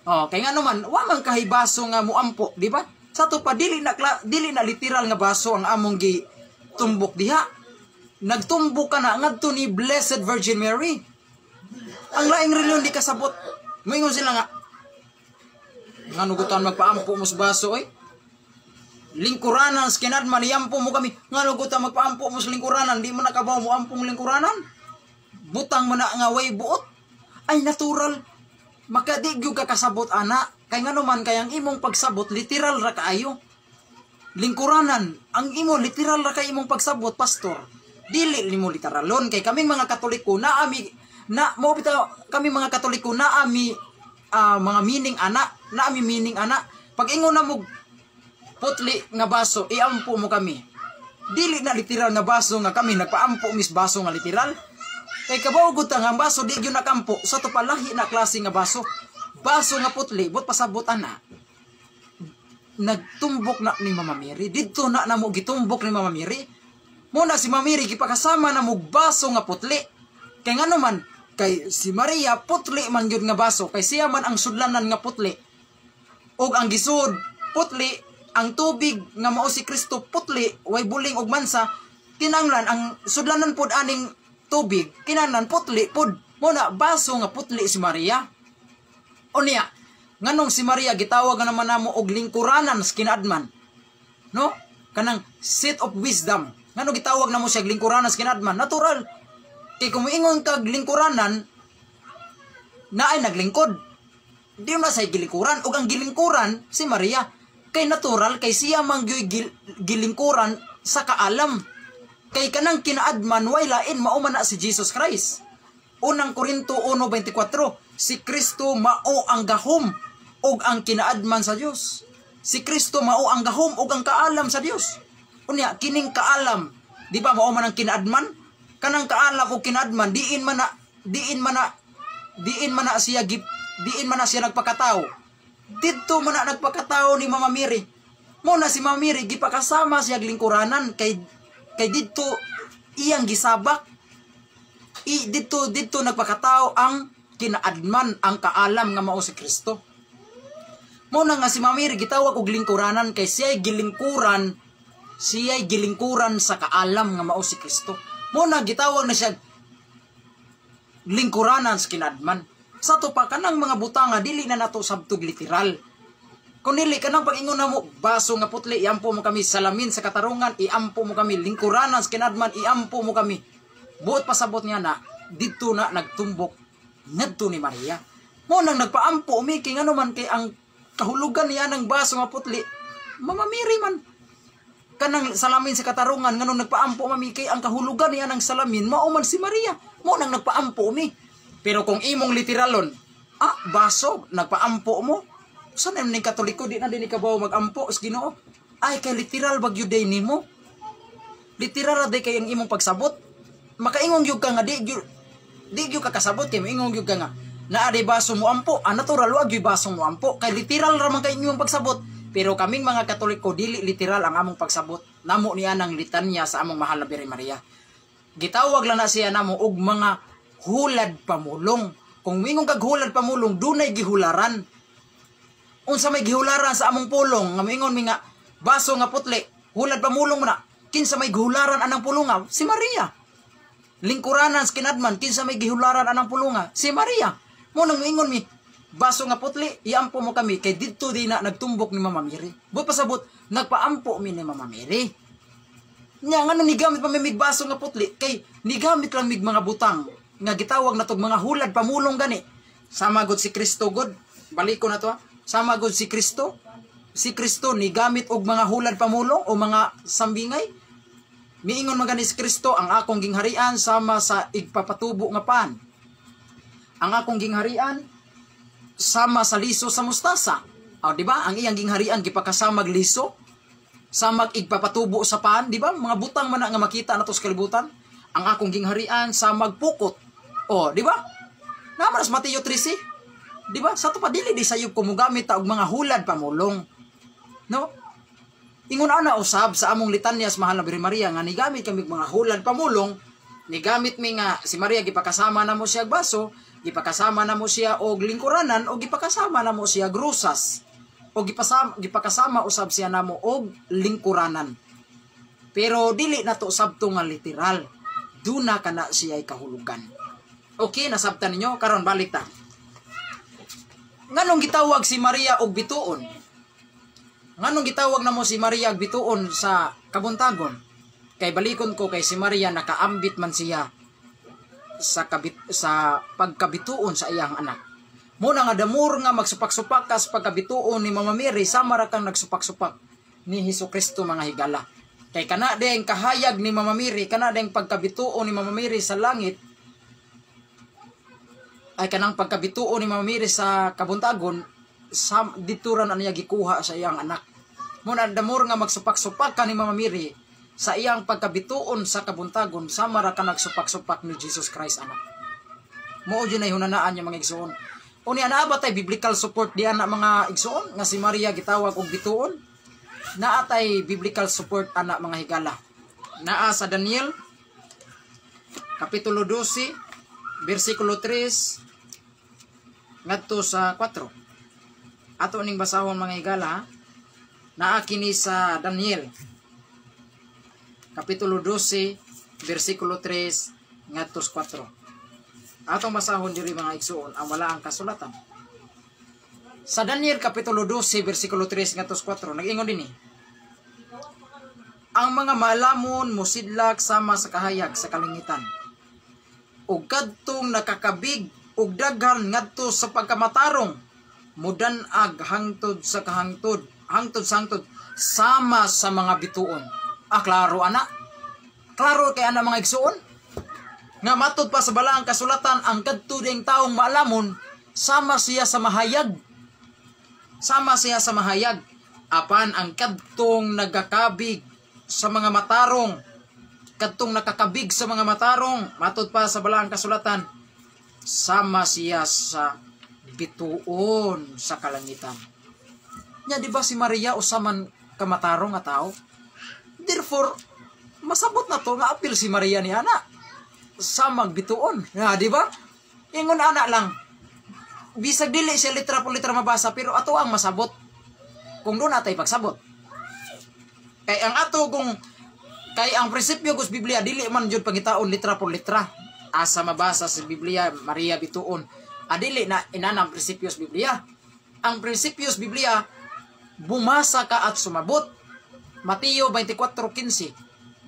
Kay nga naman wa man kahi baso nga mo ampo, di ba? Sa to pa dili na literal nga baso ang among gitumbok diha. Nagtumbo ka na ngadto ni Blessed Virgin Mary. Ang laing reliyon di kasabot. Moingon sila nga nganugutan magpaampo mo sa baso lingkuranan sa kinadman iampo mo kami. Nganugutan magpaampo mo sa lingkuranan di mo nakabaw mo ampong lingkuranan. Butang mo na nga way buot. Ay natural. Makadi gyud ka kasabot ana. Kay ngano man kayang imong pagsabot literal ra kaayo. Lingkuranan ang imo literal ra kay imong pagsabot pastor. Dili nimo literalon kay kaming mga Katoliko kami mga Katoliko mga meaning ana pag ingon na mo putli nga baso iampo mo kami. Dili na literal nga baso nga kami nagpaampo mis baso nga literal. Kay kabaw gud ang baso di gyud nakampo sa to palahi na klase nga baso nga putli but pasabot ana. Nagtumbok na ni Mama Mary didto na namo gitumbok ni Mama Mary. Muna si Mama Mary gipakasama na mugbaso nga putli. Kay ngano man kay si Maria putli man gyud nga baso kay siya man ang sudlanan nga putli. Og ang gisud putli ang tubig nga mao si Kristo putli way buling og mansa kinanglan ang sudlanan pod aning tubig kinanglan putli pod. Muna baso nga putli si Maria. Unya nganong si Maria gitawag naman namo og lingkuranan sa kinaadman. No? Kanang seat of wisdom. Ngano gitawag na mo siya lingkuranan sa kinadman? Natural. Kay kung ingon kag lingkuranan, na ay naglingkod. Di mo na sa gilingkuran. O ang gilingkuran, si Maria. Kay natural, kay siya mang gilingkuran sa kaalam. Kay kanang kinaadman, way lain, mauman na si Jesus Christ. Unang Korinto 1:24, si Kristo mao ang gahom o ang kinaadman sa Dios. Si Kristo mao ang gahom o ang kaalam sa Dios. Unya kining kaalam, di ba mao man ang kinaadman? Kanang kaalam o kinaadman diin man na siya nagpakatao. Dito man na nagpakatao ni Mama Mary. Mo na si Mama Mary gipakasama siya lingkuranan kay dito iyang gisabak. Dito nagpakatao ang kinaadman ang kaalam nga mao si Kristo. Mo na nga si Mama Mary gitawag og lingkuranan kay siya'y gilingkuran sa kaalam nga mao si Kristo. Mo na gitawag na siya lingkuranan sa kinaadman. Sa to pa kanang mga butanga dili na nato sabtog literal. Kung dili kanang pag-ingon namo baso nga putli iampo mo kami, salamin sa katarungan iampo mo kami, lingkuranan sa kinadman iampo mo kami. Buot pasabot niya na didto na nagtumbok ngadto ni Maria. Mo nang nagpaampo umiki ngano man kay ang kahulugan niya ng baso nga putli Mama Mary man. Kanang salamin sa katarungan nganong nagpaampo mami kay ang kahulugan niya ng salamin mao man si Maria. Mo nang nagpaampo umi. Pero kung imong literalon, baso, nagpaampo mo, saan naman yung Katoliko, di na din ikabaw mag-ampo, as Ginoo? Ay, kay literal bagyo day ni mo. Literal day kay ang imong pagsabot. Makaingong yung ka nga, di yung kakasabot, kay maingong yung ka nga, na ade baso mo ampo, natural, wag yung baso mo ampo, kay literal ramang kay inyong pagsabot. Pero kaming mga Katoliko, dili literal ang among pagsabot. Namo niya ng litanya sa among mahal na Birhen Maria. Gitawag lang na siya namo og mga hulad pamulong. Kung mingong kag hulad pamulong, dunay gihularan. Unsa may gihularan sa among pulong, nga mingon mi nga baso nga putli, hulad pamulong na. Kinsa may gihularan anang pulunga? Si Maria. Lingkuranan sa kinadman, kinsa may gihularan anang pulunga? Si Maria. Mo nang mingon mi, baso nga putli, iampo mo kami kay didto di na nagtumbok ni Mama Mary. Buot pasabot, nagpaampo mi ni Mama Mary. Nya ngano ni gamit pa mi baso nga putli kay nigamit lang mig mga butang nga gitawag na tog mga hulad pamulong gani. Sama gud si Kristo gud. Balik ko na to. Sama gud si Kristo. Si Kristo ni gamit og mga hulad pamulong o mga sambingay. Miingon man gani si Kristo, ang akong gingharian sama sa igpapatubo nga pan. Ang akong gingharian sama sa liso sa mustasa. Di ba? Ang iyang gingharian gipakasamag liso, samag igpapatubo sa pan, di ba? Mga butang man nga makita nato sa kalibutan. Ang akong gingharian sa magpukot. Di ba? Naman sa Mateo 13, di ba? Sa to pa dili di sayop kumugamit ta og mga hulad pamulong. No? Ingon ana usab sa among litanyas mahal na Birhen Maria nga nigamit kami mga hulad pamulong, nigamit mi nga si Maria gipakasama namo siya og baso, gipakasama namo siya og lingkuranan o gipakasama namo siya grusas. O gipakasama usab siya namo og lingkuranan. Pero dili nato sabto nga literal. Duna kana siya ay kahulugan. Okay, nasabtan ninyo. Karon balik ta. Nganong gitawag si Maria og bituon? Nganong gitawag namo si Maria og bituon sa kabuntagon? Kay balikon ko kay si Maria nakaambit man siya sa pagkabituon sa iyang anak. Muna nga damur nga magsupak-supak kas pagkabituon ni Mama Mary sama ra kang nagsupak-supak ni Hesukristo mga higala. Kay kana deng kahayag ni Mama Mary, kana deng pagkabituon ni Mama Mary sa langit, ay kanang pagkabituon ni Mama Mary sa kabuntagon, dituran niya gikuha sa iyang anak. Muna damur nga magsupak-supak ka ni Mama Mary sa iyang pagkabituon sa kabuntagon, sama ra ka nagsupak-supak ni Jesus Christ anak. Mao yun ay hunanaan niya mga igsoon. Unya naa ba tay biblical support diyan na mga igsoon nga si Maria gitawag og bituon? Naa tay biblical support ana mga higala. Naa sa Daniel kapitulo 12 bersikulo 3 ngadto sa 4. Ato ning basahon mga higala. Naa kini sa Daniel kapitulo 12 bersikulo 3 ngadto sa 4. Atong basahon diri mga igsoon ang wala ang kasulatan. Sa Daniel kapitulo 12 bersikulo 3 ngadto sa 4 nag-ingon dinhi. Ang mga malamon mosidlak sama sa kahayag sa kalingitan. Ug kadtong nakakabig ug daghan ngadto sa pagkamatarong mudan-ag hangtod sa kahangtod, hangtod sa hangtod sama sa mga bituon. Klaro ana. Klaro kay ana mga igsoon. Nga matod pa sa balaang kasulatan ang kadto ding taong maalamon sama siya sa mahayag. Sama siya sa mahayag. Apan ang kadtong nagakabig sa mga matarong, kadtong nakakabig sa mga matarong, matod pa sa balaang kasulatan, sama siya sa bituon sa kalangitan. Nya di ba si Maria usaman kamatarong nga tao? Therefore, masabot na to nga apil si Maria ni ana sa magbituon. Nga di ba? Ingon ana lang. Bisag dili siya litra po litra mabasa pero ato ang masabot. Kung doon natay pagsabot. Kay ang ato kung kay ang prinsipyo gus Biblia dili man jud pangitaon litra por litra. Asa mabasa sa Biblia Maria bituon. Adili na inanang prinsipyo sa Biblia. Ang prinsipyo sa Biblia bumasa ka at sumabot. Mateo 24:15.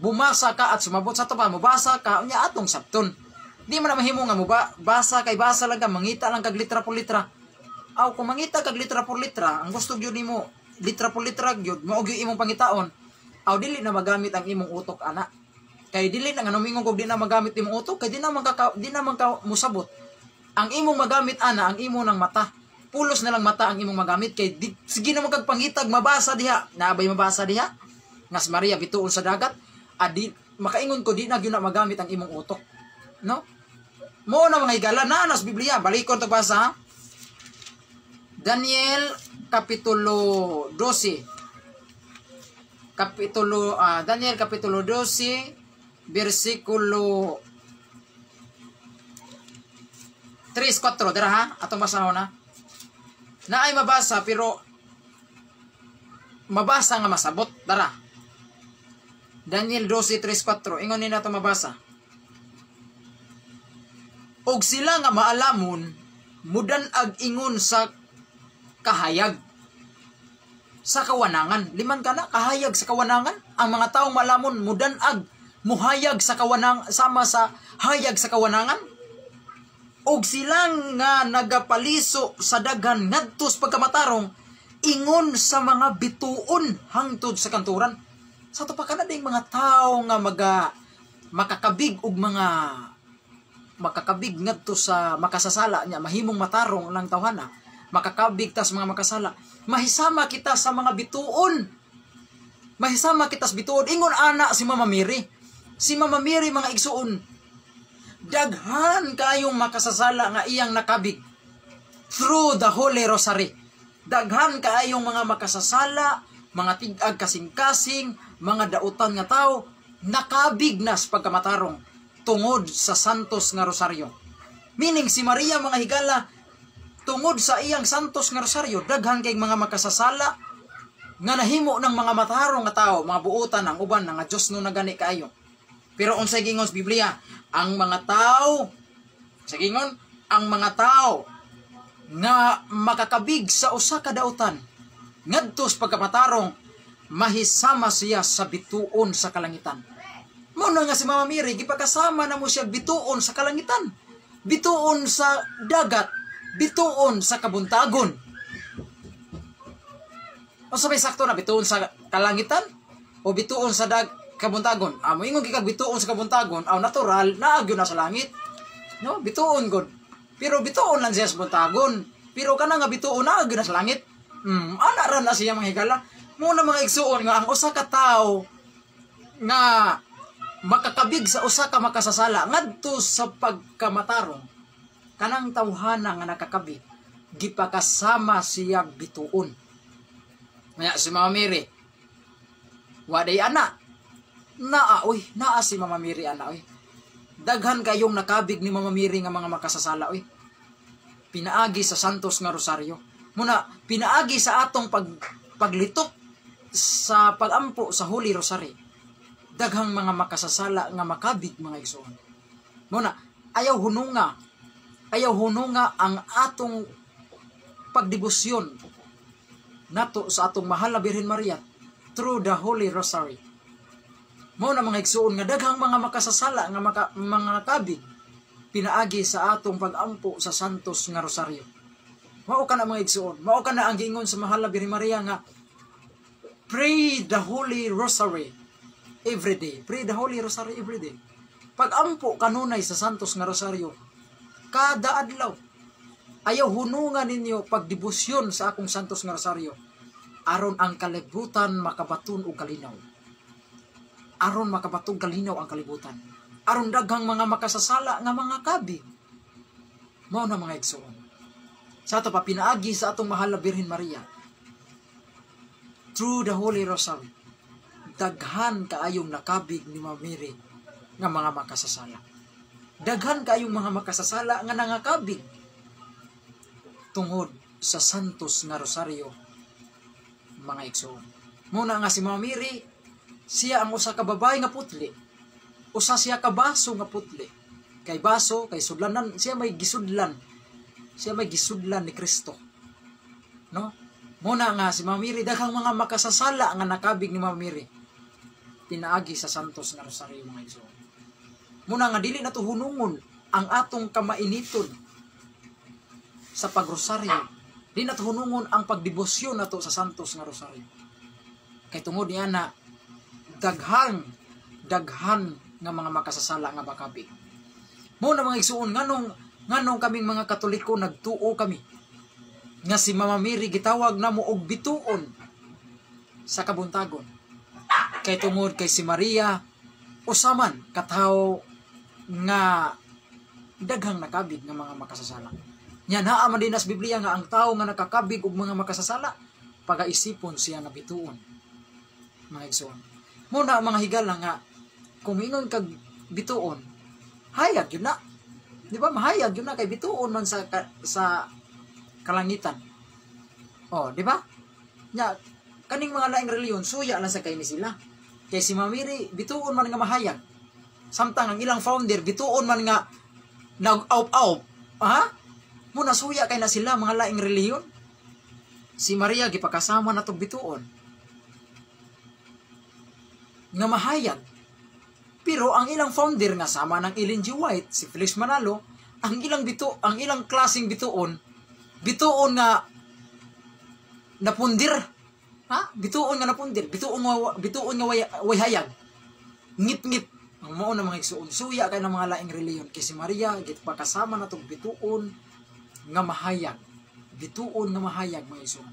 Bumasa ka at sumabot sa to pa mubasa ka unya atong sabton. Di man na mahimo nga basa kay basa lang ka mangita lang kag litra por litra. Aw kung mangita kag litra por litra, ang gusto gyud nimo litra por litra gyud mao gyud imong pangitaon. Aw dili na magamit ang imong utok ana. Kay dili na nga numingon kog di na magamit imong utok kay di na man ka musabot. Ang imong magamit ana ang imo ng mata. Pulos na lang mata ang imong magamit kay sige na magpangitag mabasa diha. Naabay mabasa diha. Nga si Maria bituon sa dagat. Adi makaingon ko di na gyud na magamit ang imong utok. No? Mo na mga higala na nas Biblia. Balikon to basa ha? Daniel kapitulo 12. Daniel kapitulo 12 bersikulo 3-4 dira ha atong basahon na. Naay mabasa pero mabasa nga masabot dara. Daniel 12:3-4 ingon ni nato mabasa. Og sila nga maalamon mudan ag ingon sa kahayag sa kawanangan. Liman kana kahayag sa kawanangan. Ang mga taong maalamon mudan ag muhayag sa kawanang sama sa hayag sa kawanangan. Og sila nga nagapaliso sa daghan ngadto sa pagkamatarong ingon sa mga bituon hangtod sa kanturan. Sa to pa kana ding mga tao nga makakabig og mga makakabig ngadto sa makasasala niya mahimong matarong ng tawhana makakabig tas mga makasala mahisama kita sa mga bituon ingon ana si Mama Mary mga igsuon daghan kayong makasasala nga iyang nakabig through the Holy Rosary. Daghan kayong mga makasasala mga tig-ag kasing-kasing mga dautan nga tao nakabig na sa pagkamatarong tungod sa santos nga rosaryo. Meaning si Maria mga higala tungod sa iyang santos nga rosaryo daghan kay mga makasasala nga nahimo ng mga matarong nga tao, mga buutan ang uban nga Dios no nagani kaayo. Pero unsay gingon sa Biblia, ang mga tao nga makakabig sa usa ka dautan ngadto sa pagkamatarong mahisama siya sa bituon sa kalangitan. Muna nga si Mama Mary, gipakasama na mo siya bituon sa kalangitan. Bituon sa dagat. Bituon sa kabuntagon. O sabay sakto na, bituon sa kalangitan? O bituon sa kabuntagon? Amo ingon kikag bituon sa kabuntagon, aw natural, naagyo na sa langit. No, bituon god. Pero bituon lang siya sa buntagon. Pero kana nga bituon naagyo na sa langit. Ana ra na siya mga higala. Muna mga igsuon nga ang usa ka tawo nga makakabig sa usa ka makasasala ngadto sa pagkamatarong kanang tawhana nga nakakabig gipakasama siya bituon. Nya si Mama Mary waday ana naa si Mama Mary ana daghan kayong nakabig ni Mama Mary nga mga makasasala pinaagi sa santos nga rosaryo muna pinaagi sa atong paglitok sa pagampo sa Holy Rosary. Daghang mga makasasala nga makabig mga igsoon. Muna, ayaw hununga ang atong pagdebosyon nato sa atong mahal na Birhen Maria through the Holy Rosary. Muna mga igsoon nga daghang mga makasasala nga mga nakabig pinaagi sa atong pagampo sa santos nga rosaryo. Mao ka na mga igsoon, mao ka na ang giingon sa mahal na Birhen Maria nga pray the Holy Rosary every day. Pray the Holy Rosary every day. Pag-ampo kanunay sa santos nga rosaryo, kada adlaw. Ayaw hunungan ninyo pagdebosyon sa akong santos nga rosaryo. Aron ang kalibutan makabaton og kalinaw. Aron makabatong kalinaw ang kalibutan. Aron daghang mga makasasala nga mga kabig. Mao na mga igsoon. Sa ato pa pinaagi sa atong mahal na Birhen Maria through the Holy Rosary, daghan kaayong nakabig ni Mama Mary nga mga makasasala. Daghan kaayong mga makasasala nga nangakabig tungod sa santos nga rosaryo, mga igsoon. Muna nga si Mama Mary, siya ang usa ka babae nga putli. Usa siya ka baso nga putli. Kay baso, kay sudlanan, siya may gisudlan. Siya may gisudlan ni Kristo. No? Muna nga si Mama Mary, daghang mga makasasala nga nakabig ni Mama Mary. Pinaagi sa santos nga rosaryo, mga igsoon. Muna nga dili na to hunungon ang atong kamainiton sa pagrosaryo. Di na to hunungon ang pagdebosyon nato sa santos nga rosaryo. Kay tungod niya na daghan nga mga makasasala nga makabig. Muna mga igsoon, nganong kaming mga Katoliko nagtuo kami nga si Mama Mary gitawag namo og bituon sa kabuntagon. Kay tungod kay si Maria usaman katawo nga daghang nakabig nga mga makasasala. Nya naa man din sa Biblia nga ang tao nga nakakabig og mga makasasala pagaisipon siya nga bituon. Mga igsoon. Muna mga higala nga kung ingon kag bituon, hayag yun na. Di ba? Mahayag yun na kay bituon man sa kalangitan. Oh, di ba? Nya kaning mga laing reliyon suya lang sa kay ni sila. Kay si Mama Mary bituon man nga mahayag. Samtang ang ilang founder bituon man nga nag-out. Ha? Muna suya kay na sila mga laing reliyon. Si Maria gipakasama na tog bituon nga mahayag. Pero ang ilang founder nga sama ng Ellen G. White, si Felix Manalo, ang ilang klaseng bituon nga napundir. Ha? Bituon nga napundir, bituon nga way hayag. Ngit-ngit. Ang mao na mga igsoon, suya kay ng mga laing reliyon. Kay si Maria gipakasama na tog bituon nga mahayag. Bituon nga mahayag, mga igsoon.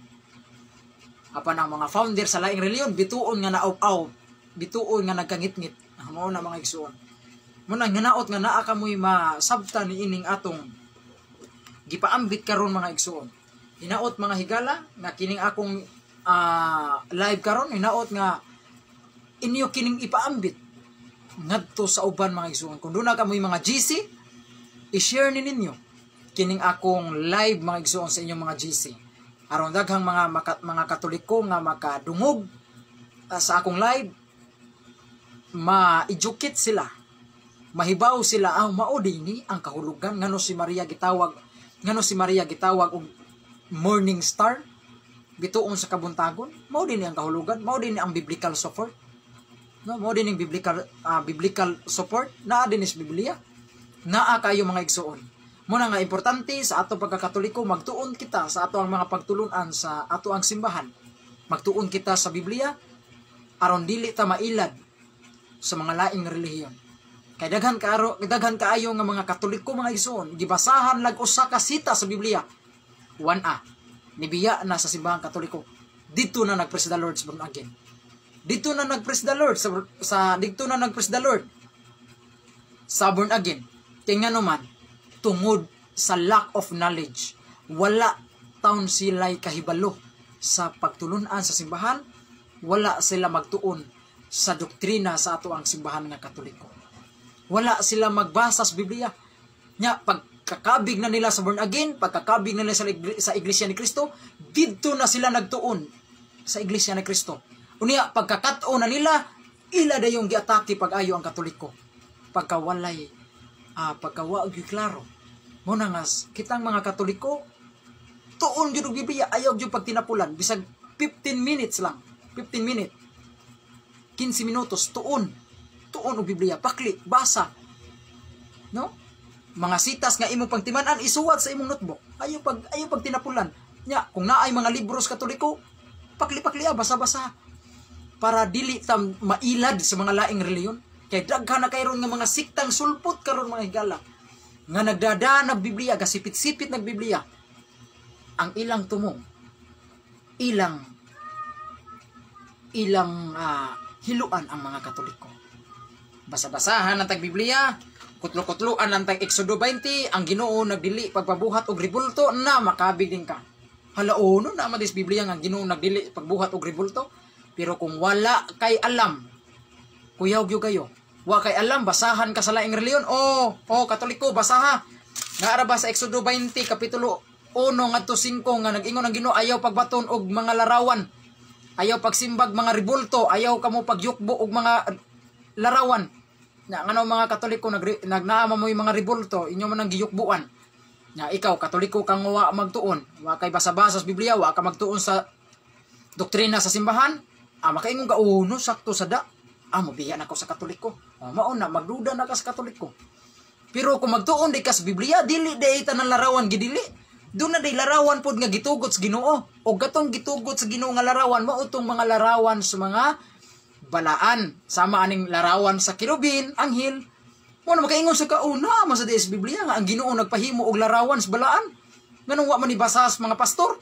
Apan ang mga founder sa laing reliyon, bituon nga naaw-aw, bituon nga nagkangit-ngit. Mao na mga igsoon. Muna hinaot nga naa kamoy masabta ni ining atong gipaambit karon mga igsoon. Hinaot mga higala nga kining akong live karon, hinaot nga inyo kining ipaambit ngadto sa uban mga igsoon. Kung doon na kamoy mga GC, i-share ni ninyo kining akong live mga igsoon sa inyong mga GC. Aron daghang mga Katoliko nga makadungog sa akong live, ma-educate sila, mahibaw sila mao dinhi ang kahulugan ngano si Maria gitawag og morning star bituon sa kabuntagon. Mao dinhi ang kahulugan, mao dinhi ang biblical support. No, mao dinhi ang biblical support naa dinhi sa Biblia. Naa kayo mga igsoon. Muna nga importante sa ato pagkakatoliko, magtuon kita sa ato ang mga pagtulunan sa ato ang simbahan. Magtuon kita sa Biblia aron dili ta mailad sa mga laing relihiyon. Kay daghan kaayo nga mga Katoliko mga igsoon, gibasahan lag usa ka sita sa Biblia. 1A. Nibiya na sa simbahang Katoliko. Dito na nag-praise the Lord born again. Dito na nag-praise the Lord sa born again. Kay ngano man tungod sa lack of knowledge, wala taon sila'y kahibalo sa pagtulunan sa simbahan, wala sila magtuon sa doktrina sa ato ang simbahan nga Katoliko. Wala sila magbasa sa Biblia. Nya pagkakabig na nila sa born again, pagkakabig na nila sa Iglesia ni Kristo, dito na sila nagtuon sa Iglesia ni Kristo. Unya pagkakato na nila, ila dayong giatake pag-ayo ang Katoliko. Pagkawalay pagkawaag klaro. Muna nga kitang mga Katoliko, tuon jud og Biblia, ayaw jud pagtinapulan bisag 15 minutes lang. 15 minutes. 15 minutos, tuon og Biblia, pakli, basa. No? Mga sitas nga imong pagtimanan, isuwat sa imong notebook. Ayaw pag tinapulan. Nya, kung naay mga libros Katoliko, pakli-pakli basa-basa. Para dili ta mailad sa mga laing reliyon. Kay daghan na kayron nga mga siktang sulpot karon mga higala. Nga nagdadaan ng Biblia, gasipit-sipit ng Biblia. Ang ilang tumong, ilang hiluan ang mga Katoliko. Basa-basahan ang tag-Biblia, kutlo-kutluan ang tag-Exodo 20, ang Ginoo nagdili pagpabuhat og ribulto na makabig din ka. Halaono na madis Biblia nga Ginoo nagdili pagbuhat og rebulto. Pero kung wala kay alam, kuyaw gyud kayo. Wa kay alam, basahan ka sa laing reliyon. Katoliko, basaha. Nga ara ba sa Exodo 20 kapitulo 1 ngadto 5 nga nag-ingon ang Ginoo ayaw pagbaton og mga larawan. Ayaw pagsimbag mga rebulto, ayaw kamo pagyukbo og mga larawan. Nga ngano mga Katoliko nagnaama mo yung mga rebulto, inyo man ang giyukbuan. Nga ikaw Katoliko kang wa magtuon, wa kay basa-basa sa Biblia, wa ka magtuon sa doktrina sa simbahan. Makaingon ka uno sakto sa da. Mabiya na ko sa Katoliko. Mao na magduda na ka sa Katoliko. Pero kung magtuon di ka sa Biblia, dili day tanan larawan gidili. Doon na day larawan pod nga gitugot sa Ginoo. O gatong gitugot sa Ginoo nga larawan, mao tong mga larawan sa mga balaan. Sama aning larawan sa kirubin, anghel. Wala makaingon sa kauna sa Biblia nga ang Ginoo nagpahimo og larawan sa balaan. Nganong wa man ibasa sa mga pastor?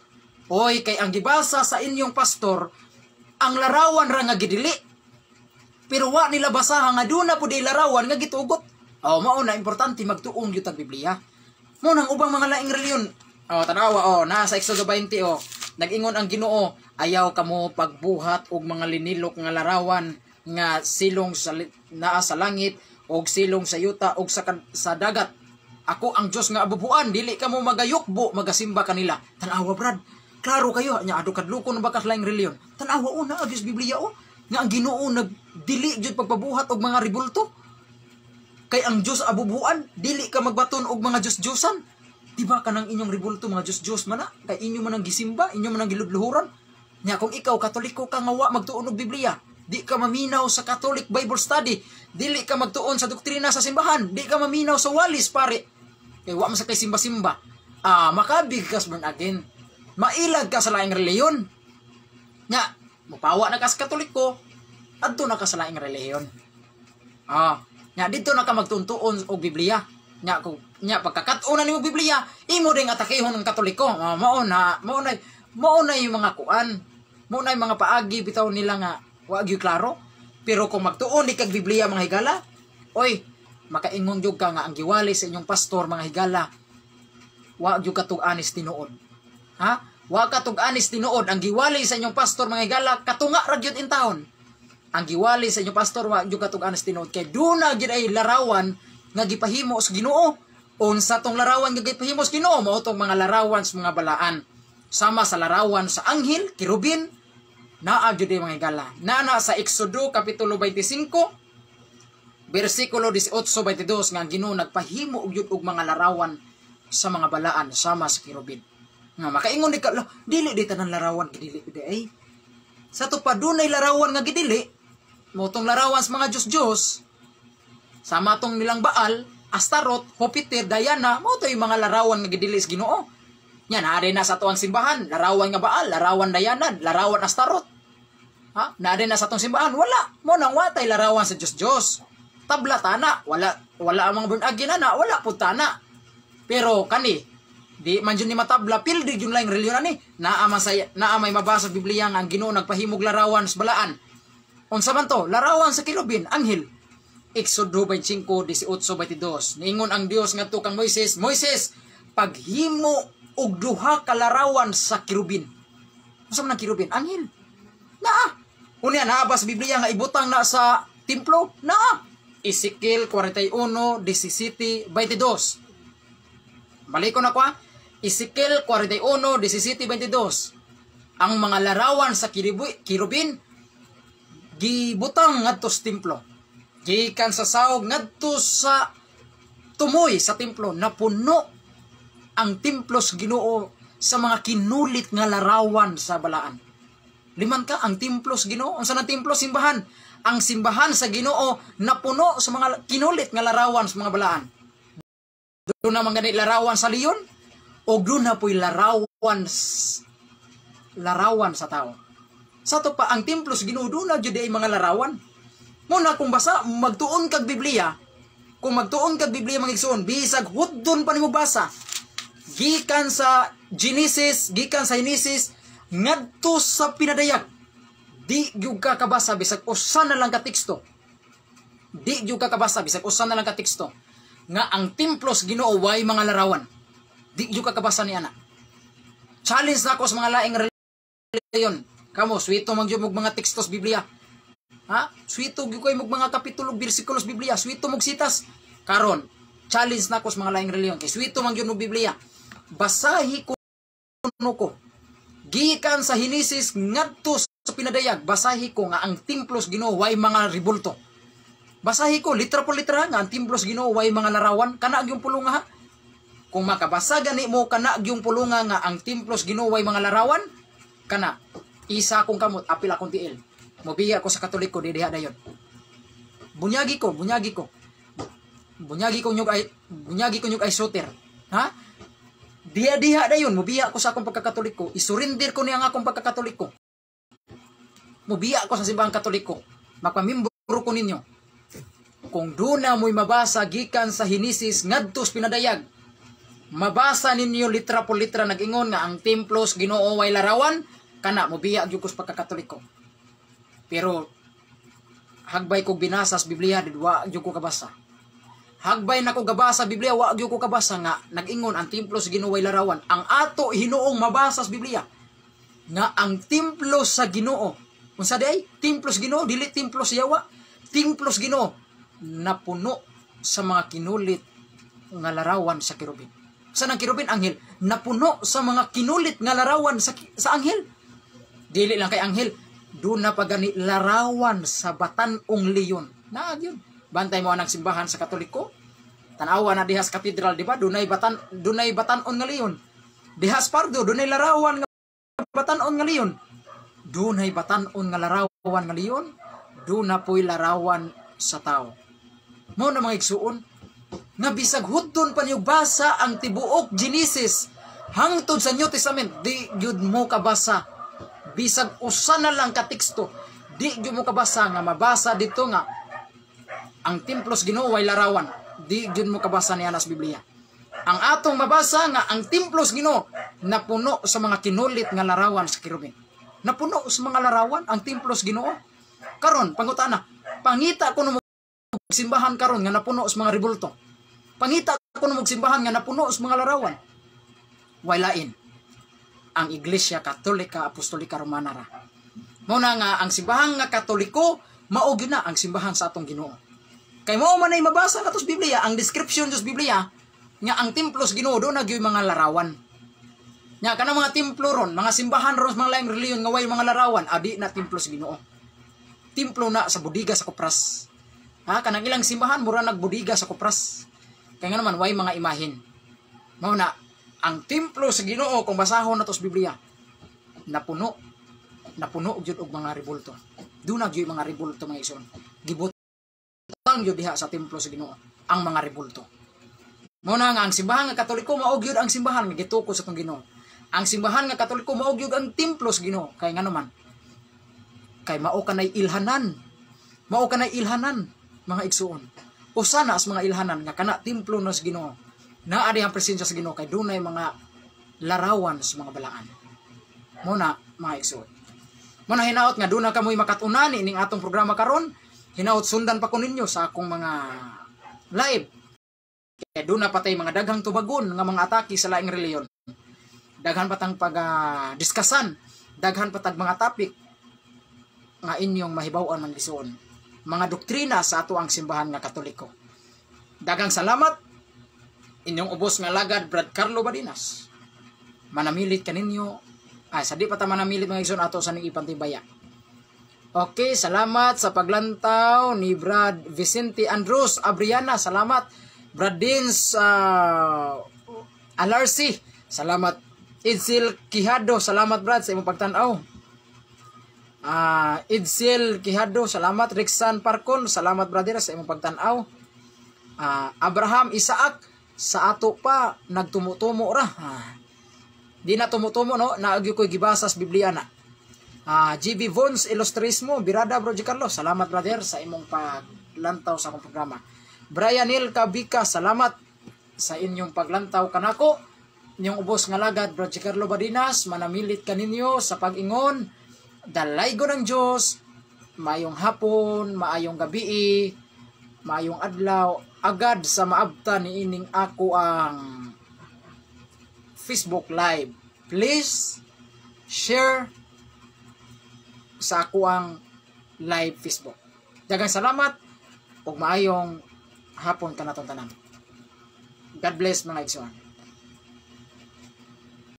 Oy, kay ang gibasa sa inyong pastor ang larawan ra nga gidili. Pero wa nila basahan nga doon na po di larawan nga gitugot. Mao na importante magtuong gyud tag Biblia. Mo nang ubang mga laing reliyon. Tanawa nasa Exodo 20 nag-ingon ang Ginoo ayaw kamo pagbuhat og mga linilok nga larawan nga silong sa naa sa langit og silong sa yuta og sa dagat. Ako ang Dios nga abubuan, dili kamo magayukbo magasimba kanila. Tanawa brad. Klaro kayo nya adu kadloko na bakas laing reliyon. Tanawa na agis Biblia nga ang Ginoo nagdili jud pagpabuhat og mga rebulto. Kay ang Dios abubuan, dili ka magbaton og mga Dios-Diosan. Diba ka nang inyong rebulto mga Dios-Dios man na? Kay inyo man ang gisimba, inyo man ang giludluhuran. Nya kung ikaw Katoliko ka nga wa magtuon og Biblia, di ka maminaw sa Catholic Bible Study, dili ka magtuon sa doktrina sa simbahan, di ka maminaw sa walis pare. Kay wa man sa kay simba-simba. Makabig ka born again. Mailag ka sa laing reliyon. Nya, mupawa na ka sa Katoliko, adto na ka sa laing reliyon. Nya dito na ka magtuntuon og Biblia. Nya pagkakatuon nimo Biblia, imo ding atakehon ng Katoliko. Mao na yung mga kuan. Mao na yung mga paagi bitaw nila nga wa gyud klaro. Pero kung magtuon di kag Biblia mga higala, oy, makaingon jud ka nga ang giwali sa inyong pastor mga higala. Wa gyud katug-anis tinuod. Wa katug-anis tinuod ang giwali sa inyong pastor mga higala katunga ra gyud in taon. Ang giwali sa inyong pastor wa gyud katug-anis tinuod kay duna gyud ay larawan nga gipahimo sa Ginoo. Unsa tong larawan nga gipahimo sa Ginoo mao tong mga larawan sa mga balaan. Sama sa larawan sa anghel, kirubin, naa gyud ay mga higala. Naa sa Exodo kapitulo 25 bersikulo 18-22 nga ang Ginoo nagpahimo og gyud og mga larawan sa mga balaan sama sa kirubin. Nga makaingon di ka, dili di tanan larawan gidili ay. Sa to pa dunay larawan nga gidili, mo tong larawan sa mga Dios-Dios. Sama tong nilang Baal, Astaroth, Jupiter, Diana, mo to yung mga larawan nga gidili sa Ginoo. Nya naari na sa tuang simbahan, larawan nga Baal, larawan Diana, larawan Astaroth. Naari na sa tuang simbahan, wala. Mo nang watay larawan sa Dios-Dios. Tabla tana, wala ang mga bunagin na, wala pud tana. Pero kani di man jud ni matabla pildi jud laing reliyon ani. Naa may mabasa sa Biblia nga ang Ginoo nagpahimog larawan sa balaan. Unsa man to? Larawan sa kirubin, anghel. Exodo 25:18-22. Niingon ang Dios ngadto kang Moises, Moises, paghimo og duha ka larawan sa kirubin. Unsa man ang kirubin? Anghel. Naa. Unya naa ba sa Biblia nga ibutang na sa templo? Naa. Ezekiel 41:17-22. Balik ko na ko Ezekiel 41:17-22. Ang mga larawan sa kirubin gibutang ngadto sa templo. Gikan sa sawog ngadto sa tumoy sa templo, napuno ang templo sa Ginoo sa mga kinulit nga larawan sa balaan. Liman ka ang templo sa Ginoo. Unsa na templo? Simbahan. Ang simbahan sa Ginoo napuno sa mga kinulit nga larawan sa mga balaan. Doon na mga larawan sa leon o doon na po'y larawan sa tao. Sa to pa ang templo sa Ginoo doon na jud ay mga larawan. Muna kung basa magtuon kag Biblia, kung magtuon kag Biblia magigsoon, bisag hudon pa nimo basa. Gikan sa Genesis, gikan sa Genesis ngadto sa pinadayag. Di gyud ka kabasa bisag usa na lang ka teksto. Di gyud ka kabasa bisag usa na lang ka teksto nga ang templo sa Ginoo way mga larawan. Di gyud ka kabasa ni ana. Challenge na ako sa mga laing reliyon. Kamo, swito man gyud mga tekstos Biblia. Ha? Swito gyud koy mga kapitulo, bersikulos Biblia. Swito mog sitas. Karon, challenge na ako sa mga laing reliyon. Kay swito man gyud mo Biblia. Basahi ko ko. Gikan sa Henesis ngadto sa pinadayag, basahi ko nga ang templos Ginoo way mga ribulto. Basahi ko litra por litra nga ang templos Ginoo way mga larawan kana gyung pulunga ha. Kung makabasa gani mo kana gyung pulunga nga ang templos Ginoo way mga larawan kana isa akong kamot apil akong tiil. Mobiya ko sa Katoliko di diha dayon. Bunyagi ko nyug ay soter. Ha? Diha dayon mobiya ko sa akong pagkakatoliko. Isurrender ko niya ang akong pagkakatoliko. Mobiya ko sa simbahang Katoliko. Magpamimbro ko ninyo. Kung doon na mo'y mabasa gikan sa Henesis ngadto sa pinadayag, mabasa ninyo litra por litra nag-ingon nga ang templos Ginoo way larawan, kana mobiya gyud ko sa pagkakatoliko. Pero hagbay ko binasa sa Biblia wa gyud ko kabasa. Hagbay na ko gabasa sa Biblia wa gyud ko kabasa nga nag-ingon ang templos Ginoo way larawan. Ang ato Hinuong mabasa sa Biblia nga ang templo sa Ginoo, unsa day? Templos Ginoo, dili templos Yawa. Templos Ginoo napuno sa mga kinulit nga larawan sa kirubin. Sa nang kirubin anghel, napuno sa mga kinulit nga larawan sa anghel. Dili lang kay anghel, doon na pagani larawan sa batan-ong leon. Na yun. Bantay mo ang simbahan sa Katoliko. Tanawa na dihas katedral, di ba? Dunay batan-on nga leon. Dihas Pardo, dunay larawan nga batan-on nga leon. Dunay batan-on nga larawan nga leon. Duna po'y larawan sa tao. Mo na mga igsuon, nga bisag hudton pa niyo basa ang tibuok Genesis hangtod sa New Testament, di gyud mo kabasa. Bisag usa na lang ka teksto, di gyud mo kabasa nga mabasa dito nga ang templos Ginoo way larawan. Di gyud mo kabasa niya sa Biblia. Ang atong mabasa nga ang templos Ginoo napuno sa mga kinulit nga larawan sa kirubin. Napuno sa mga larawan ang templos Ginoo. Karon pangutana, pangita ko no simbahan karon nga napuno sa mga ribulto. Pangita ko no simbahan nga napuno sa mga larawan. Way lain ang Iglesia Katolika Apostolika Romana ra. Mao na nga ang simbahan nga Katoliko mao gyud na ang simbahan sa atong Ginoo. Kay mao man ay mabasa kato sa Biblia, ang description sa Biblia nga ang templos Ginoo do na gyud mga larawan. Nya kana mga templo ron, mga simbahan ron mga laing reliyon nga way mga larawan, adi na templos Ginoo. Templo na sa budiga sa Kupras. Ha, kanang ilang simbahan mura nagbudiga sa Kupras. Kaya nga naman way mga imahin. Mao na ang templo sa Ginoo kung basahon nato sa Biblia napuno gyud og mga ribulto. Duna gyud mga ribulto mga igsoon. Gibutang gyud diha sa templo sa Ginoo ang mga ribulto. Mao na nga ang simbahan nga Katoliko mao gyud ang simbahan nga gitukod sa atong Ginoo. Ang simbahan nga Katoliko mao gyud ang templo sa Ginoo. Kay nga naman kay mao kanay ilhanan. Mao kanay ilhanan mga igsoon. Usa na sa mga ilhanan nga kana templo na sa Ginoo. Naa di ang presensya sa Ginoo kay dunay mga larawan sa mga balaan. Muna mga igsoon. Muna hinaot nga duna kamoy makatunani ning atong programa karon. Hinaot sundan pa ko ninyo sa akong mga live. Kaya duna patay mga daghang tubagon nga mga atake sa laing reliyon. Daghan patang pag-diskasan, daghan patag mga topic nga inyong mahibaw-an man lisuon. Mga doktrina sa ato ang simbahan nga Katoliko. Daghang salamat inyong ubos nga lagad Brad Carlo Badinas. Manamilit kaninyo. Sa di pa ta manamilit mga igsoon ato sa ning ipantibaya. Okay, salamat sa paglantaw ni Brad Vicente Andros Abriana. Salamat Brad Dins Alarsi. Salamat Idzil Quijado. Salamat Brad sa imong pagtan-aw. Idzil Quijado, salamat. Rixan Parcon, salamat brother sa imong pagtan-aw. Abraham Isaac, sa ato pa nagtumutumo ra. Di na tumutumo no, naagyo ko'y gibasa sa Biblia na. GB Vons Illustrismo, Birada Bro Carlos, salamat brother sa imong paglantaw sa akong programa. Brian Hill Kabika, salamat sa inyong paglantaw kanako. Inyong ubos nga lagad Bro Carlo Badinas, manamilit kaninyo sa pag-ingon. Dalay ko ng Diyos, maayong hapon, maayong gabi, maayong adlaw, agad sa maabta ni ining ako ang Facebook Live. please share sa ako ang live Facebook. Daghang salamat ug maayong hapon kanatong tanan. God bless mga igsoon.